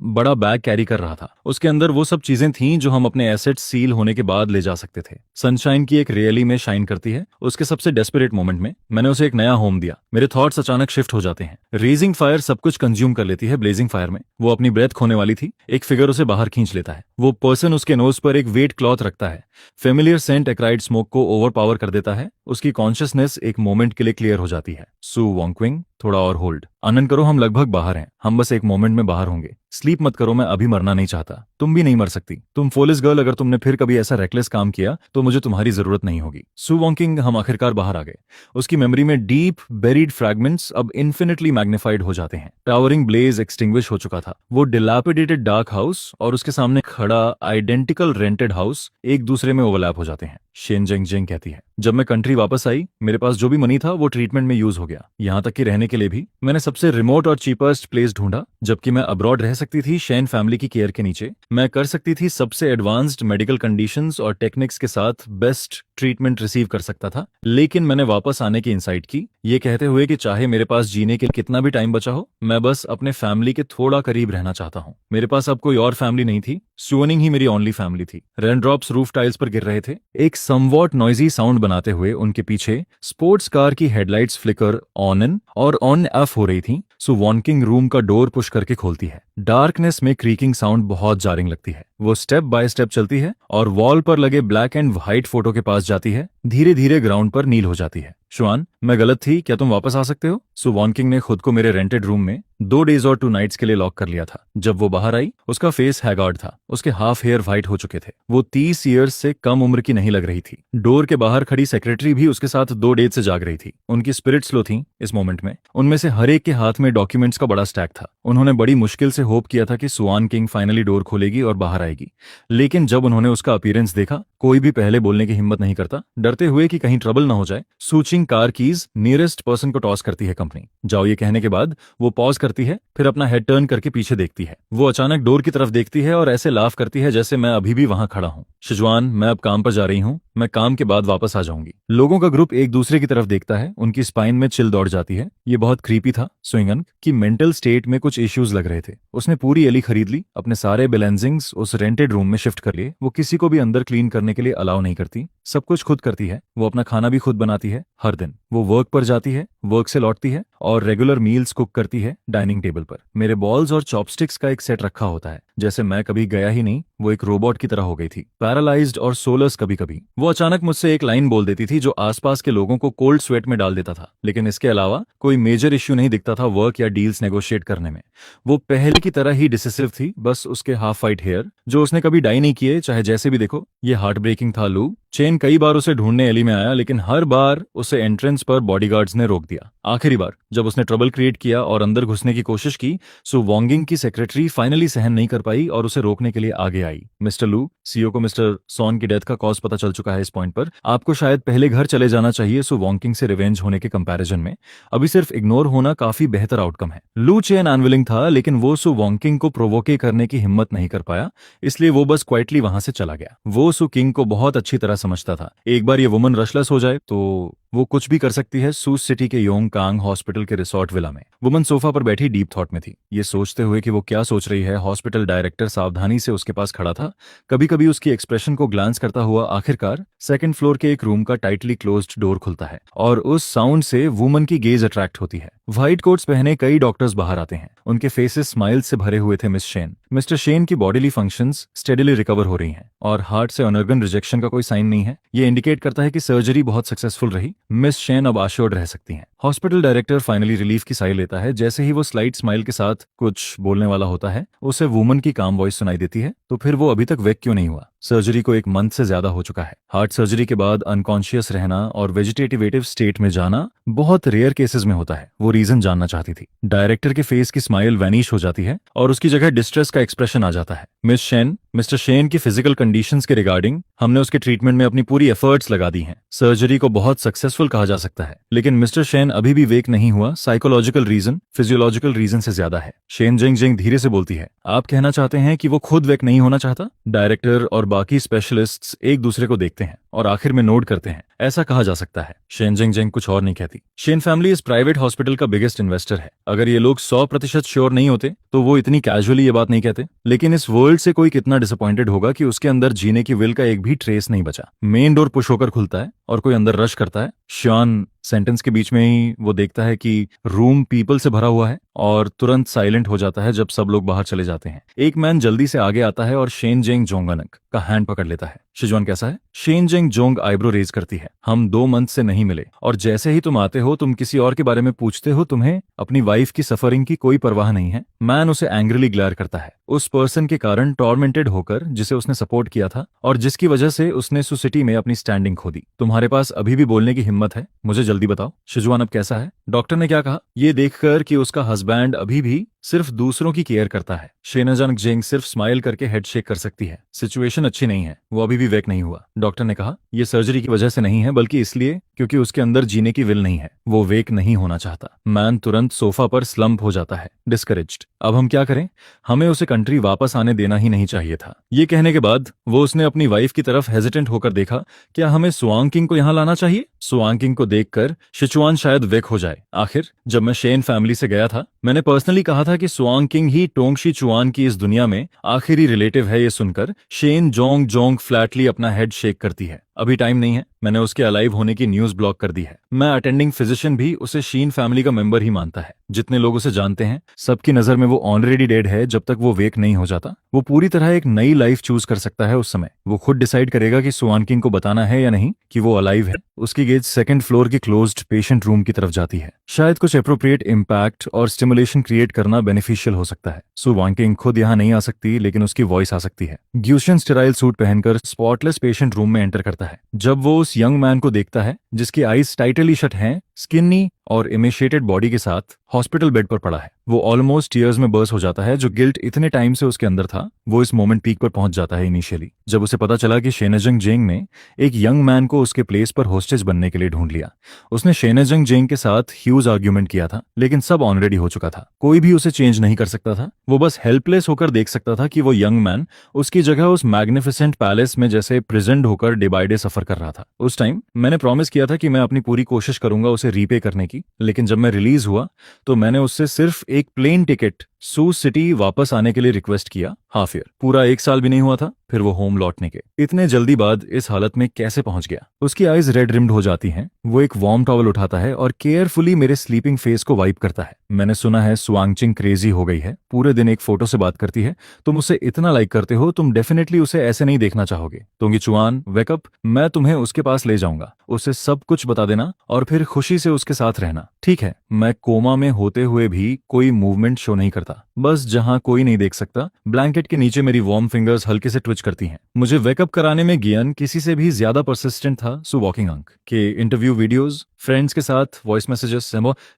बड़ा बैग कैरी कर रहा था। उसके अंदर वो सब चीजें थीं जो हम अपने एसेट सील होने के बाद ले जा सकते थे। सनशाइन की एक रियली में शाइन करती है। उसके सबसे डेस्परेट मोमेंट में मैंने उसे एक नया होम दिया। मेरे थॉट्स अचानक शिफ्ट हो जाते हैं। रेजिंग फायर सब कुछ कंज्यूम कर लेती है। ब्लेजिंग फायर में वो अपनी ब्रेथ खोने वाली थी। एक फिगर उसे बाहर खींच लेता है। वो पर्सन उसके नोज पर एक वेट क्लॉथ रखता है। फेमिलियर सेंट एक्राइड स्मोक को ओवर पावर कर देता है। उसकी कॉन्शियसनेस एक मोमेंट के लिए क्लियर हो जाती है। सु वॉन्क्विंग, थोड़ा और होल्ड। आनंद करो, हम लगभग बाहर हैं। हम बस एक मोमेंट में बाहर होंगे। स्लीप मत करो, मैं अभी मरना नहीं चाहता। तुम भी नहीं मर सकती। तुम फोलिस गर्ल, अगर तुमने फिर कभी ऐसा रेकलेस काम किया तो मुझे तुम्हारी जरूरत नहीं होगी। सु वॉन्किंग, हम आखिरकार बाहर आ गए। उसकी मेमोरी में डीप बेरीड फ्रैगमेंट्स अब इन्फिनिटली मैग्निफाइड हो जाते हैं। टावरिंग ब्लेज एक्सटिंग्विश हो चुका था। वो डिलैपिडेटेड डार्क हाउस और उसके सामने खड़ा आइडेंटिकल रेंटेड हाउस एक दूसरे में ओवरलैप हो जाते हैं। शेन जेंग जेंग कहती है, जब मैं कंट्री वापस आई, मेरे पास जो भी मनी था वो ट्रीटमेंट में यूज हो गया। यहाँ तक कि रहने के लिए भी मैंने सबसे रिमोट और चीपेस्ट प्लेस ढूंढा। जबकि मैं अब्रॉड रह सकती थी शेन फैमिली की केयर के नीचे, मैं कर सकती थी सबसे एडवांस्ड मेडिकल कंडीशंस और टेक्निक्स के साथ बेस्ट ट्रीटमेंट रिसीव कर सकता था। लेकिन मैंने वापस आने की इंसाइट की, ये कहते हुए कि चाहे मेरे पास जीने के लिए कितना भी टाइम बचा हो, मैं बस अपने फैमिली के थोड़ा करीब रहना चाहता हूँ। मेरे पास अब कोई और फैमिली नहीं थी। सुअनिंग ही मेरी ओनली फैमिली थी। रेन ड्रॉप्स रूफ टाइल्स पर गिर रहे थे, एक समवॉट नॉइजी साउंड बनाते हुए। उनके पीछे स्पोर्ट्स कार की हेडलाइट्स फ्लिकर ऑन इन और ऑन ऑफ हो रही थी। सो वॉन्किंग रूम का डोर पुश करके खोलती है। डार्कनेस में क्रीकिंग साउंड बहुत जारिंग लगती है। वो स्टेप बाय स्टेप चलती है और वॉल पर लगे ब्लैक एंड व्हाइट फोटो के पास जाती है। धीरे धीरे ग्राउंड पर नील हो जाती है। शुआन, मैं गलत थी, क्या तुम वापस आ सकते हो? सो वॉन्किंग ने खुद को मेरे रेंटेड रूम में 2 डेज और 2 नाइट्स के लिए लॉक कर लिया था। जब वो बाहर आई, उसका फेस हैगार्ड था। उसके हाफ हेयर व्हाइट हो चुके थे। वो 30 ईयर्स से कम उम्र की नहीं लग रही थी। डोर के बाहर खड़ी सेक्रेटरी भी उसके साथ 2 डेज से जाग रही थी। उनकी स्पिरिट स्लो थी इस मोमेंट में। उनमें से हर एक के हाथ में डॉक्यूमेंट्स का बड़ा स्टैक था। उन्होंने बड़ी मुश्किल से होप किया था कि सुआन किंग फाइनली डोर खोलेगी और बाहर आएगी। लेकिन जब उन्होंने उसका अपीयरेंस देखा, कोई भी पहले बोलने की हिम्मत नहीं करता, डरते हुए कि कहीं ट्रबल ना हो जाए। सूचिंग कार कीज नियरेस्ट पर्सन को टॉस करती है कंपनी। जाओ, ये कहने के बाद वो पॉज करती है, फिर अपना हेड टर्न करके पीछे देखती है। वो अचानक डोर की तरफ देखती है और ऐसे लाफ करती है जैसे मैं अभी भी वहां खड़ा हूं। शिजवान, मैं अब काम पर जा रही हूं। मैं काम के बाद वापस आ जाऊंगी। लोगों का ग्रुप एक दूसरे की तरफ देखता है, उनकी स्पाइन में चिल दौड़ जाती है। ये बहुत क्रीपी था सुइंगन की मेंटल स्टेट में कुछ इश्यूज लग रहे थे। उसने पूरी एली खरीद ली, अपने सारे बेलेंसिंग्स उस रेंटेड रूम में शिफ्ट कर लिए। वो किसी को भी अंदर क्लीन करने के लिए अलाउ नहीं करती, सब कुछ खुद करती है। वो अपना खाना भी खुद बनाती है। हर दिन वो वर्क पर जाती है, वर्क से लौटती है और रेगुलर मील्स कुक करती है डाइनिंग टेबल पर। मेरे बॉल्स और चॉपस्टिक्स का एक सेट रखा होता है, जैसे मैं कभी गया ही नहीं। वो एक रोबोट की तरह हो गई थी, पैरालाइज्ड और सोलस। कभी कभी वो अचानक मुझसे एक लाइन बोल देती थी जो आसपास के लोगों को कोल्ड स्वेट में डाल देता था, लेकिन इसके अलावा कोई मेजर इश्यू नहीं दिखता था वर्क या डील्स नेगोशिएट करने में। वो पहले की तरह ही डिसिसिव थी, बस उसके हाफ वाइट हेयर जो उसने कभी डाई नहीं किए, चाहे जैसे भी देखो। ये हार्ट ब्रेकिंग था लू। चेन कई बार उसे ढूंढने एली में आया, लेकिन हर बार उसे एंट्रेंस पर बॉडीगार्ड्स ने रोक दिया। आखिरी बार जब उसने ट्रबल क्रिएट किया और अंदर घुसने की कोशिश की, सो वोंगिंग की सेक्रेटरी फाइनली सहन नहीं कर पाई और उसे रोकने के लिए आगे आई। मिस्टर लू, सीईओ को मिस्टर सॉन की डेथ का कॉज पता चल चुका है। इस पॉइंट पर आपको शायद पहले घर चले जाना चाहिए। सो वोंगिंग से रिवेंज होने के कंपैरिजन में अभी सिर्फ इग्नोर होना काफी बेहतर आउटकम है। लू चेन अनविलिंग था, लेकिन वो सो वोंगिंग को प्रोवोके करने की हिम्मत नहीं कर पाया, इसलिए वो बस क्वाइटली वहां से चला गया। वो सु किंग को बहुत अच्छी तरह समझता था। एक बार ये वुमन रशलेस हो जाए तो वो कुछ भी कर सकती है। सूस सिटी के योंग कांग हॉस्पिटल के रिसोर्ट विला में वुमन सोफा पर बैठी डीप थॉट में थी, ये सोचते हुए कि वो क्या सोच रही है। हॉस्पिटल डायरेक्टर सावधानी से उसके पास खड़ा था, कभी कभी उसकी एक्सप्रेशन को ग्लांस करता हुआ। आखिरकार सेकंड फ्लोर के एक रूम का टाइटली क्लोज्ड डोर खुलता है और उस साउंड से वुमन की गेज अट्रैक्ट होती है। व्हाइट कोट्स पहने कई डॉक्टर्स बाहर आते हैं, उनके फेसेस स्माइल्स से भरे हुए थे। मिस्टर शेन की बॉडीली फंक्शंस स्टेडीली रिकवर हो रही हैं और हार्ट से अनर्गन रिजेक्शन का कोई साइन नहीं है। ये इंडिकेट करता है कि सर्जरी बहुत सक्सेसफुल रही। मिस शेन अब आश्योर्ड रह सकती हैं। हॉस्पिटल डायरेक्टर फाइनली रिलीफ की साई लेता है। जैसे ही वो स्लाइट स्माइल के साथ कुछ बोलने वाला होता है, उसे वुमन की काम वॉइस सुनाई देती है, तो फिर वो अभी तक वेक क्यों नहीं हुआ? सर्जरी को एक मंथ से ज्यादा हो चुका है। हार्ट सर्जरी के बाद अनकॉन्शियस रहना और वेजिटेटिवेटिव स्टेट में जाना बहुत रेयर केसेस में होता है। वो रीजन जानना चाहती थी। डायरेक्टर के फेस की स्माइल वैनिश हो जाती है और उसकी जगह डिस्ट्रेस का एक्सप्रेशन आ जाता है। मिस शेन, मिस्टर शेन की फिजिकल कंडीशंस के रिगार्डिंग हमने उसके ट्रीटमेंट में अपनी पूरी एफर्ट्स लगा दी हैं। सर्जरी को बहुत सक्सेसफुल कहा जा सकता है, लेकिन मिस्टर शेन अभी भी वेक नहीं हुआ। साइकोलॉजिकल रीजन फिजियोलॉजिकल रीजन से ज्यादा है। शेन जिंग जिंग धीरे से बोलती है, आप कहना चाहते हैं कि वो खुद वेक नहीं होना चाहता? डायरेक्टर और बाकी स्पेशलिस्ट्स एक दूसरे को देखते हैं और आखिर में नोट करते हैं, ऐसा कहा जा सकता है। शेन जिंग जिंग कुछ और नहीं कहती। शेन फैमिली इस प्राइवेट हॉस्पिटल का बिगेस्ट इन्वेस्टर है। अगर ये लोग 100% श्योर नहीं होते तो वो इतनी कैजुअली ये बात नहीं कहते। लेकिन इस वर्ल्ड से कोई कितना डिसअपॉइंटेड होगा कि उसके अंदर जीने की विल का एक भी ट्रेस नहीं बचा। मेन डोर पुश होकर खुलता है और कोई अंदर रश करता है। श्यान सेंटेंस के बीच में ही वो देखता है कि रूम पीपल से भरा हुआ है और तुरंत साइलेंट हो जाता है जब सब लोग बाहर चले जाते हैं। एक मैन जल्दी से आगे आता है और शेन जेंग जोंगनक का हैंड पकड़ लेता है। शिजुआन कैसा है? शेन जेंग जोंग आईब्रो रेज करती है। हम 2 मंथ से नहीं मिले और जैसे ही तुम आते हो तुम किसी और के बारे में पूछते हो। तुम्हें अपनी वाइफ की सफरिंग की कोई परवाह नहीं है। मैन उसे एंग्रीली ग्लेयर करता है, उस पर्सन के कारण टॉर्मेंटेड होकर जिसे उसने सपोर्ट किया था और जिसकी वजह से उसने सोसाइटी में अपनी स्टैंडिंग खो दी। तुम्हारे पास अभी भी बोलने की हिम्मत है? मुझे जल्दी बताओ। शिजुआन अब कैसा है? डॉक्टर ने क्या कहा? ये देखकर कि उसका हस्बैंड अभी भी सिर्फ दूसरों की केयर करता है, शेनाजंग जेंग सिर्फ स्माइल करके हेड शेक कर सकती है। सिचुएशन अच्छी नहीं है। वो अभी भी वेक नहीं हुआ। डॉक्टर ने कहा, यह सर्जरी की वजह से नहीं है, बल्कि इसलिए क्योंकि उसके अंदर जीने की विल नहीं है। वो वेक नहीं होना चाहता। मैन तुरंत सोफा पर स्लम्प हो जाता है, डिस्करेज्ड। अब हम क्या करें? हमें उसे कंट्री वापस आने देना ही नहीं चाहिए था। ये कहने के बाद वो उसने अपनी वाइफ की तरफ हेजिटेंट होकर देखा, क्या हमें सुआंग किंग को यहाँ लाना चाहिए? सुआंग किंग को देखकर शिचुआन शायद वेक हो जाए। आखिर जब मैं शेन फैमिली से गया था, मैंने पर्सनली कहा था कि सुआंग किंग ही टोंगशी चुआन की इस दुनिया में आखिरी रिलेटिव है। ये सुनकर शेन जोंग जोंग फ्लैटली अपना हेड शेक करती है। अभी टाइम नहीं है। मैंने उसके अलाइव होने की न्यूज ब्लॉक कर दी है। मैं अटेंडिंग फिजिशियन भी उसे शीन फैमिली का मेंबर ही मानता है। जितने लोग उसे जानते हैं सबकी नजर में वो ऑलरेडी डेड है। जब तक वो वेक नहीं हो जाता, वो पूरी तरह एक नई लाइफ चूज कर सकता है। उस समय वो खुद डिसाइड करेगा कि सुआन किंग को बताना है या नहीं कि वो अलाइव है। उसकी गेज सेकंड फ्लोर की क्लोज्ड पेशेंट रूम की तरफ जाती है। शायद कुछ अप्रोप्रिएट इम्पैक्ट और स्टिमुलेशन क्रिएट करना बेनिफिशियल हो सकता है। सुआन किंग खुद यहाँ नहीं आ सकती, लेकिन उसकी वॉइस आ सकती है। ग्यूशियन स्टेराइल सूट पहनकर स्पॉटलेस पेशेंट रूम में एंटर करता है। जब वो उस यंग मैन को देखता है जिसकी आईज टाइटली शट हैं, स्किनी और इमेशिएटेड बॉडी के साथ हॉस्पिटल बेड पर पड़ा है। वो ऑलमोस्ट टीयर्स में बर्स्ट हो जाता है। जो गिल्ट इतने टाइम से उसके अंदर था वो इस मोमेंट पीक पर पहुंच जाता है इनिशियली, जब उसे पता चला कि शेनाजंग जेंग ने एक यंग मैन को उसके प्लेस पर होस्टेज बनने के लिए ढूंढ लिया। उसने शेनाजंग जेंग के साथ ह्यूज आर्ग्यूमेंट किया था, लेकिन सब ऑलरेडी हो चुका था। कोई भी उसे चेंज नहीं कर सकता था। वो बस हेल्पलेस होकर देख सकता था कि वो यंग मैन उसकी जगह उस मैग्निफिसेंट पैलेस में जैसे प्रेजेंट होकर डे बाय डे सफर कर रहा था। उस टाइम मैंने प्रॉमिस किया था कि मैं अपनी पूरी कोशिश करूंगा उसे रीपे करने की, लेकिन जब मैं रिलीज हुआ तो मैंने उससे सिर्फ एक प्लेन टिकट सू सिटी वापस आने के लिए रिक्वेस्ट किया। हाफ ईयर, पूरा 1 साल भी नहीं हुआ था फिर वो होम लौटने के। इतने जल्दी बाद इस हालत में कैसे पहुंच गया? उसकी आईज रेड रिम्ड हो जाती हैं। वो एक वार्म टॉवल उठाता है और केयरफुली मेरे स्लीपिंग फेस को वाइप करता है। मैंने सुना है सुआंगचिंग क्रेजी हो गई है, पूरे दिन एक फोटो से बात करती है। तुम उसे इतना लाइक करते हो, तुम डेफिनेटली उसे ऐसे नहीं देखना चाहोगे। तोंगी चुआन, वेकअप, मैं तुम्हें उसके पास ले जाऊंगा। उसे सब कुछ बता देना और फिर खुशी से उसके साथ रहना, ठीक है? मैं कोमा में होते हुए भी कोई मूवमेंट शो नहीं करता, बस जहां कोई नहीं देख सकता। ब्लैंकेट के नीचे मेरी वार्म फिंगर्स हल्के से ट्विच करती हैं। मुझे वेकअप कराने में गियन किसी से भी ज्यादा परसिस्टेंट था। सु वॉकिंग अंक के इंटरव्यू वीडियोस, फ्रेंड्स के साथ वॉइस मैसेजेस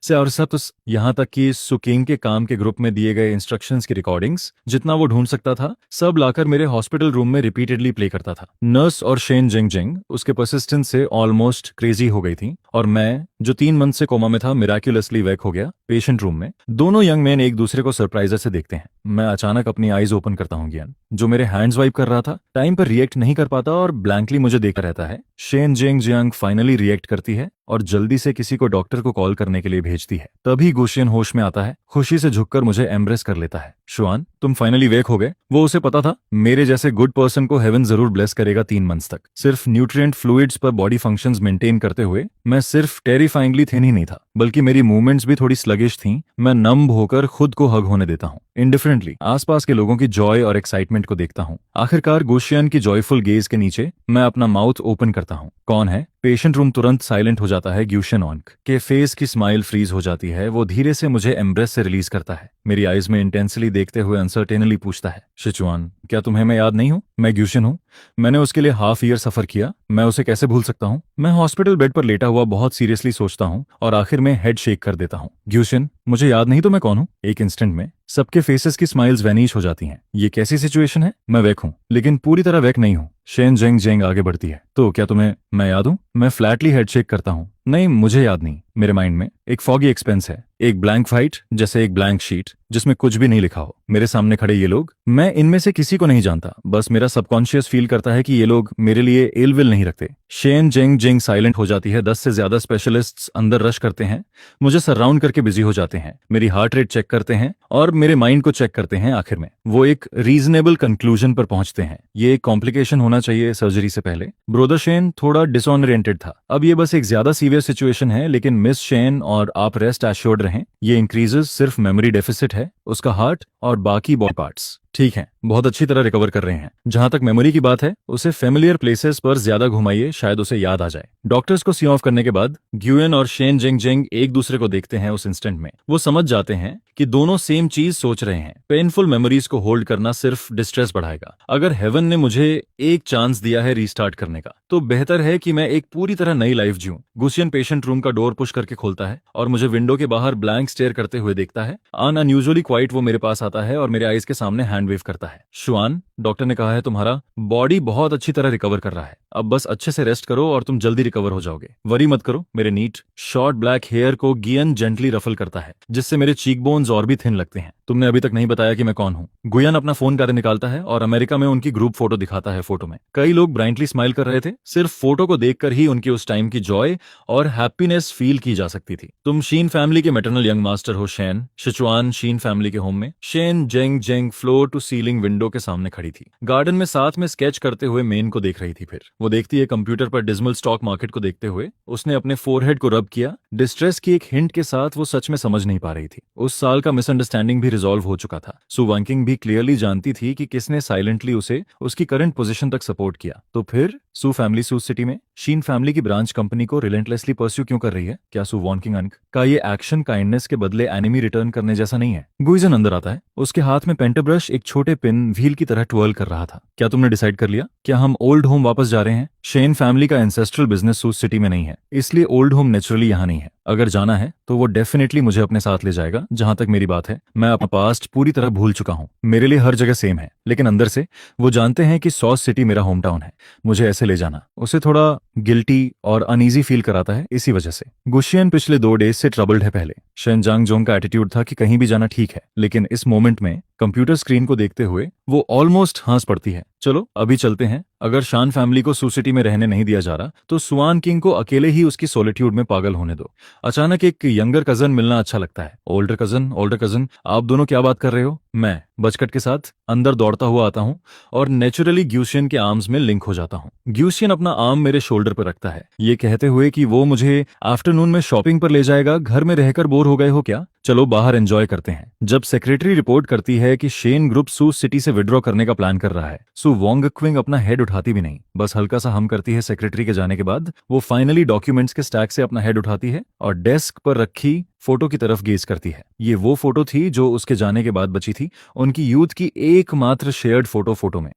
से और सब तो यहाँ तक कि सुकिंग के काम के ग्रुप में दिए गए इंस्ट्रक्शंस की रिकॉर्डिंग्स, जितना वो ढूंढ सकता था सब लाकर मेरे हॉस्पिटल रूम में रिपीटेडली प्ले करता था। नर्स और शेन जेंग जेंग उसके परसिस्टेंस से ऑलमोस्ट क्रेजी हो गई थी, और मैं जो 3 मंथ से कोमा में था मिराक्युलसली वेक हो गया पेशेंट रूम में। दोनों यंग मैन एक दूसरे को सरप्राइजर से देखते हैं। मैं अचानक अपनी आईज ओपन करता हूँ। ज्ञान, जो मेरे हैंड्स वाइप कर रहा था, टाइम पर रिएक्ट नहीं कर पाता और ब्लैंकली मुझे देखता रहता है। शेन जेंग जियांग फाइनली रिएक्ट करती है और जल्दी से किसी को डॉक्टर को कॉल करने के लिए भेजती है। तभी गुशियन होश में आता है, खुशी से झुककर मुझे एम्ब्रेस कर लेता है। शुआन, तुम फाइनली वेक हो गए। वो उसे पता था मेरे जैसे गुड पर्सन को हेवन जरूर ब्लेस करेगा 3 मंथ्स तक। सिर्फ न्यूट्रिएंट फ्लूइड्स पर बॉडी फंक्शंस मेंटेन करते हुए मैं सिर्फ टेरिफाइंगली थिन ही नहीं था, बल्कि मेरी मूवमेंट्स भी थोड़ी स्लगिश थीं। मैं नम्ब होकर खुद को हग होने देता हूँ। इंडिफरेंटली आसपास के लोगों की जॉय और एक्साइटमेंट को देखता हूँ। आखिरकार गुशियन की जॉयफुल गेज के नीचे मैं अपना माउथ ओपन करता हूँ। कौन है? पेशेंट रूम तुरंत साइलेंट हो जाता है। ग्यूशन ऑनक के फेस की स्माइल फ्रीज हो जाती है। वो धीरे से मुझे एम्ब्रेस से रिलीज करता है। मेरी आईज में इंटेंसली देखते हुए अनसर्टेनली पूछता है, शिचुआन, क्या तुम्हें मैं याद नहीं हूं? मैं ग्यूशन हूं। मैंने उसके लिए हाफ ईयर सफर किया। मैं उसे कैसे भूल सकता हूं? मैं हॉस्पिटल बेड पर लेटा हुआ बहुत सीरियसली सोचता हूं और आखिर में हेड शेक कर देता हूं। ग्यूशन, मुझे याद नहीं तो मैं कौन हूं? एक इंस्टेंट में सबके फेसेस की स्माइल्स वैनिश हो जाती हैं। ये कैसी सिचुएशन है? मैं वेक हूं, लेकिन पूरी तरह वेक नहीं हूं। शेन जेंग जेंग आगे बढ़ती है, तो क्या तुम्हें मैं याद हूं? मैं फ्लैटली हेड शेक करता हूं। नहीं, मुझे याद नहीं। मेरे माइंड में एक फॉगी एक्सपेंस है, एक ब्लैंक फाइट, जैसे एक ब्लैंक शीट जिसमें कुछ भी नहीं लिखा हो। मेरे सामने खड़े ये लोग, मैं इनमें से किसी को नहीं जानता, बस मेरा सबकॉन्शियस फील करता है कि ये लोग मेरे लिए इल विल नहीं रखते। शेन जेंग जेंग साइलेंट हो जाती है। 10 से ज्यादा स्पेशलिस्ट्स अंदर रश करते हैं, मुझे सराउंड करके बिजी हो जाते हैं, मेरी हार्ट रेट चेक करते हैं और मेरे माइंड को चेक करते हैं। आखिर में वो एक रीजनेबल कंक्लूजन पर पहुंचते हैं, ये एक कॉम्प्लिकेशन होना चाहिए सर्जरी से पहले। ब्रोदर शेन थोड़ा डिसऑरिएंटेड था, अब ये बस एक ज्यादा सीवियर सिचुएशन है, लेकिन मिस शेन और आप रेस्ट एश्योर्ड रहें, ये इंक्रीजेस सिर्फ मेमोरी डेफिसिट है, उसका हार्ट और बाकी बॉडी पार्ट्स ठीक है, बहुत अच्छी तरह रिकवर कर रहे हैं। जहां तक मेमोरी की बात है, उसे फेमिलियर प्लेसेस पर ज्यादा घुमाइए, शायद उसे याद आ जाए। डॉक्टर्स को सी ऑफ करने के बाद ग्यूएन और शेन जेंग जेंग एक दूसरे को देखते हैं। उस इंस्टेंट में वो समझ जाते हैं कि दोनों सेम चीज सोच रहे हैं। पेनफुल मेमोरीज को होल्ड करना सिर्फ डिस्ट्रेस बढ़ाएगा। अगर हेवन ने मुझे एक चांस दिया है रीस्टार्ट करने का, तो बेहतर है कि मैं एक पूरी तरह नई लाइफ जीऊं। गुसियन पेशेंट रूम का डोर पुश करके खोलता है और मुझे विंडो के बाहर ब्लैंक स्टेयर करते हुए देखता है। अनयूजुअली क्वाइट वो मेरे पास आता है और मेरे आईज के सामने हैंड वेव करता है। शुआन, डॉक्टर ने कहा है तुम्हारा बॉडी बहुत अच्छी तरह रिकवर कर रहा है, अब बस अच्छे से रेस्ट करो और तुम जल्दी रिकवर हो जाओगे। वरी मत करो। मेरे नीट शॉर्ट ब्लैक हेयर को गियन जेंटली रफल करता है, जिससे मेरे चीक बोन्स और भी थिन लगते हैं। तुमने अभी तक नहीं बताया कि मैं कौन हूँ। गुयन अपना फोन कार्ड निकालता है और अमेरिका में उनकी ग्रुप फोटो दिखाता है। फोटो में कई लोग ब्राइटली स्माइल कर रहे थे। सिर्फ फोटो को देखकर ही उनकी उस टाइम की जॉय और हैप्पीनेस फील की जा सकती थी। तुम शीन फैमिली के मैटरनल यंग मास्टर हो शैन। शिचुआन शीन फैमिली के होम में Shen Zheng Zheng floor to ceiling window के सामने खड़ी थी, गार्डन में साथ में स्केच करते हुए मेन को देख रही थी। फिर वो देखती है कंप्यूटर पर डिस्मल स्टॉक मार्केट को देखते हुए। उसने अपने फोरहेड को रब किया। डिस्ट्रेस की एक हिंट के साथ वो सच में समझ नहीं पा रही थी। उस साल का मिसअंडरस्टैंडिंग भी रिजॉल्व हो चुका था। सु वंकिंग भी क्लियरली जानती थी कि किसने साइलेंटली उसे उसकी करंट पोजीशन तक सपोर्ट किया। तो फिर सु फैमिली सू सिटी में शीन फैमिली की ब्रांच कंपनी को रिलेंटलेसली परस्यू क्यों कर रही है? क्या सु वॉन्किंग अंक का ये एक्शन काइंडनेस के बदले एनिमी रिटर्न करने जैसा नहीं है? गुइजन अंदर आता है। उसके हाथ में पेंटर ब्रश एक छोटे पिन व्हील की तरह ट्वर्ल कर रहा था। क्या तुमने डिसाइड कर लिया? क्या हम ओल्ड होम वापस जा रहे हैं? शेन फैमिली का एंसेस्ट्रल बिजनेस सूस सिटी में नहीं है, इसलिए ओल्ड होम नेचुरली यहाँ नहीं है। अगर जाना है तो वो डेफिनेटली मुझे अपने साथ ले जाएगा। जहां तक मेरी बात है, मैं अपना पास्ट पूरी तरह भूल चुका हूँ। मेरे लिए हर जगह सेम है, लेकिन अंदर से वो जानते हैं कि सॉस सिटी मेरा होम टाउन है। मुझे ऐसे ले जाना उसे थोड़ा गिल्टी और अनईजी फील कराता है। इसी वजह से गुशियन पिछले 2 डेज से ट्रबल्ड है। पहले शेनजांग जोंग का एटीट्यूड था कि कहीं भी जाना ठीक है, लेकिन इस मोमेंट में कंप्यूटर स्क्रीन को देखते हुए वो ऑलमोस्ट हंस पड़ती है। चलो अभी चलते हैं। अगर शान फैमिली को सू सिटी में रहने नहीं दिया जा रहा तो सुआन किंग को अकेले ही उसकी सोलिट्यूड में पागल होने दो। अचानक एक यंगर कजन मिलना अच्छा लगता है। ओल्डर कजन, आप दोनों क्या बात कर रहे हो? मैं बचकट के साथ अंदर दौड़ता हुआ आता हूँ और नेचुरली ग्यूशियन के आर्म्स में लिंक हो जाता हूँ। ग्यूशियन अपना आर्म मेरे शोल्डर पर रखता है, ये कहते हुए कि वो मुझे आफ्टरनून में शॉपिंग पर ले जाएगा। घर में रहकर बोर हो गए हो क्या? चलो बाहर एंजॉय करते हैं। जब सेक्रेटरी रिपोर्ट करती है कि शेन ग्रुप सू सिटी से विड्रॉ करने का प्लान कर रहा है, सू वोंगक्विंग अपना हेड उठाती भी नहीं, बस हल्का सा हम करती है। सेक्रेटरी के जाने के बाद वो फाइनली डॉक्यूमेंट्स के स्टैक से अपना हेड उठाती है और डेस्क पर रखी फोटो की तरफ गेज करती है। ये वो फोटो थी जो उसके जाने के बाद बची थी, उनकी यूथ की एकमात्र शेयर्ड फोटो में।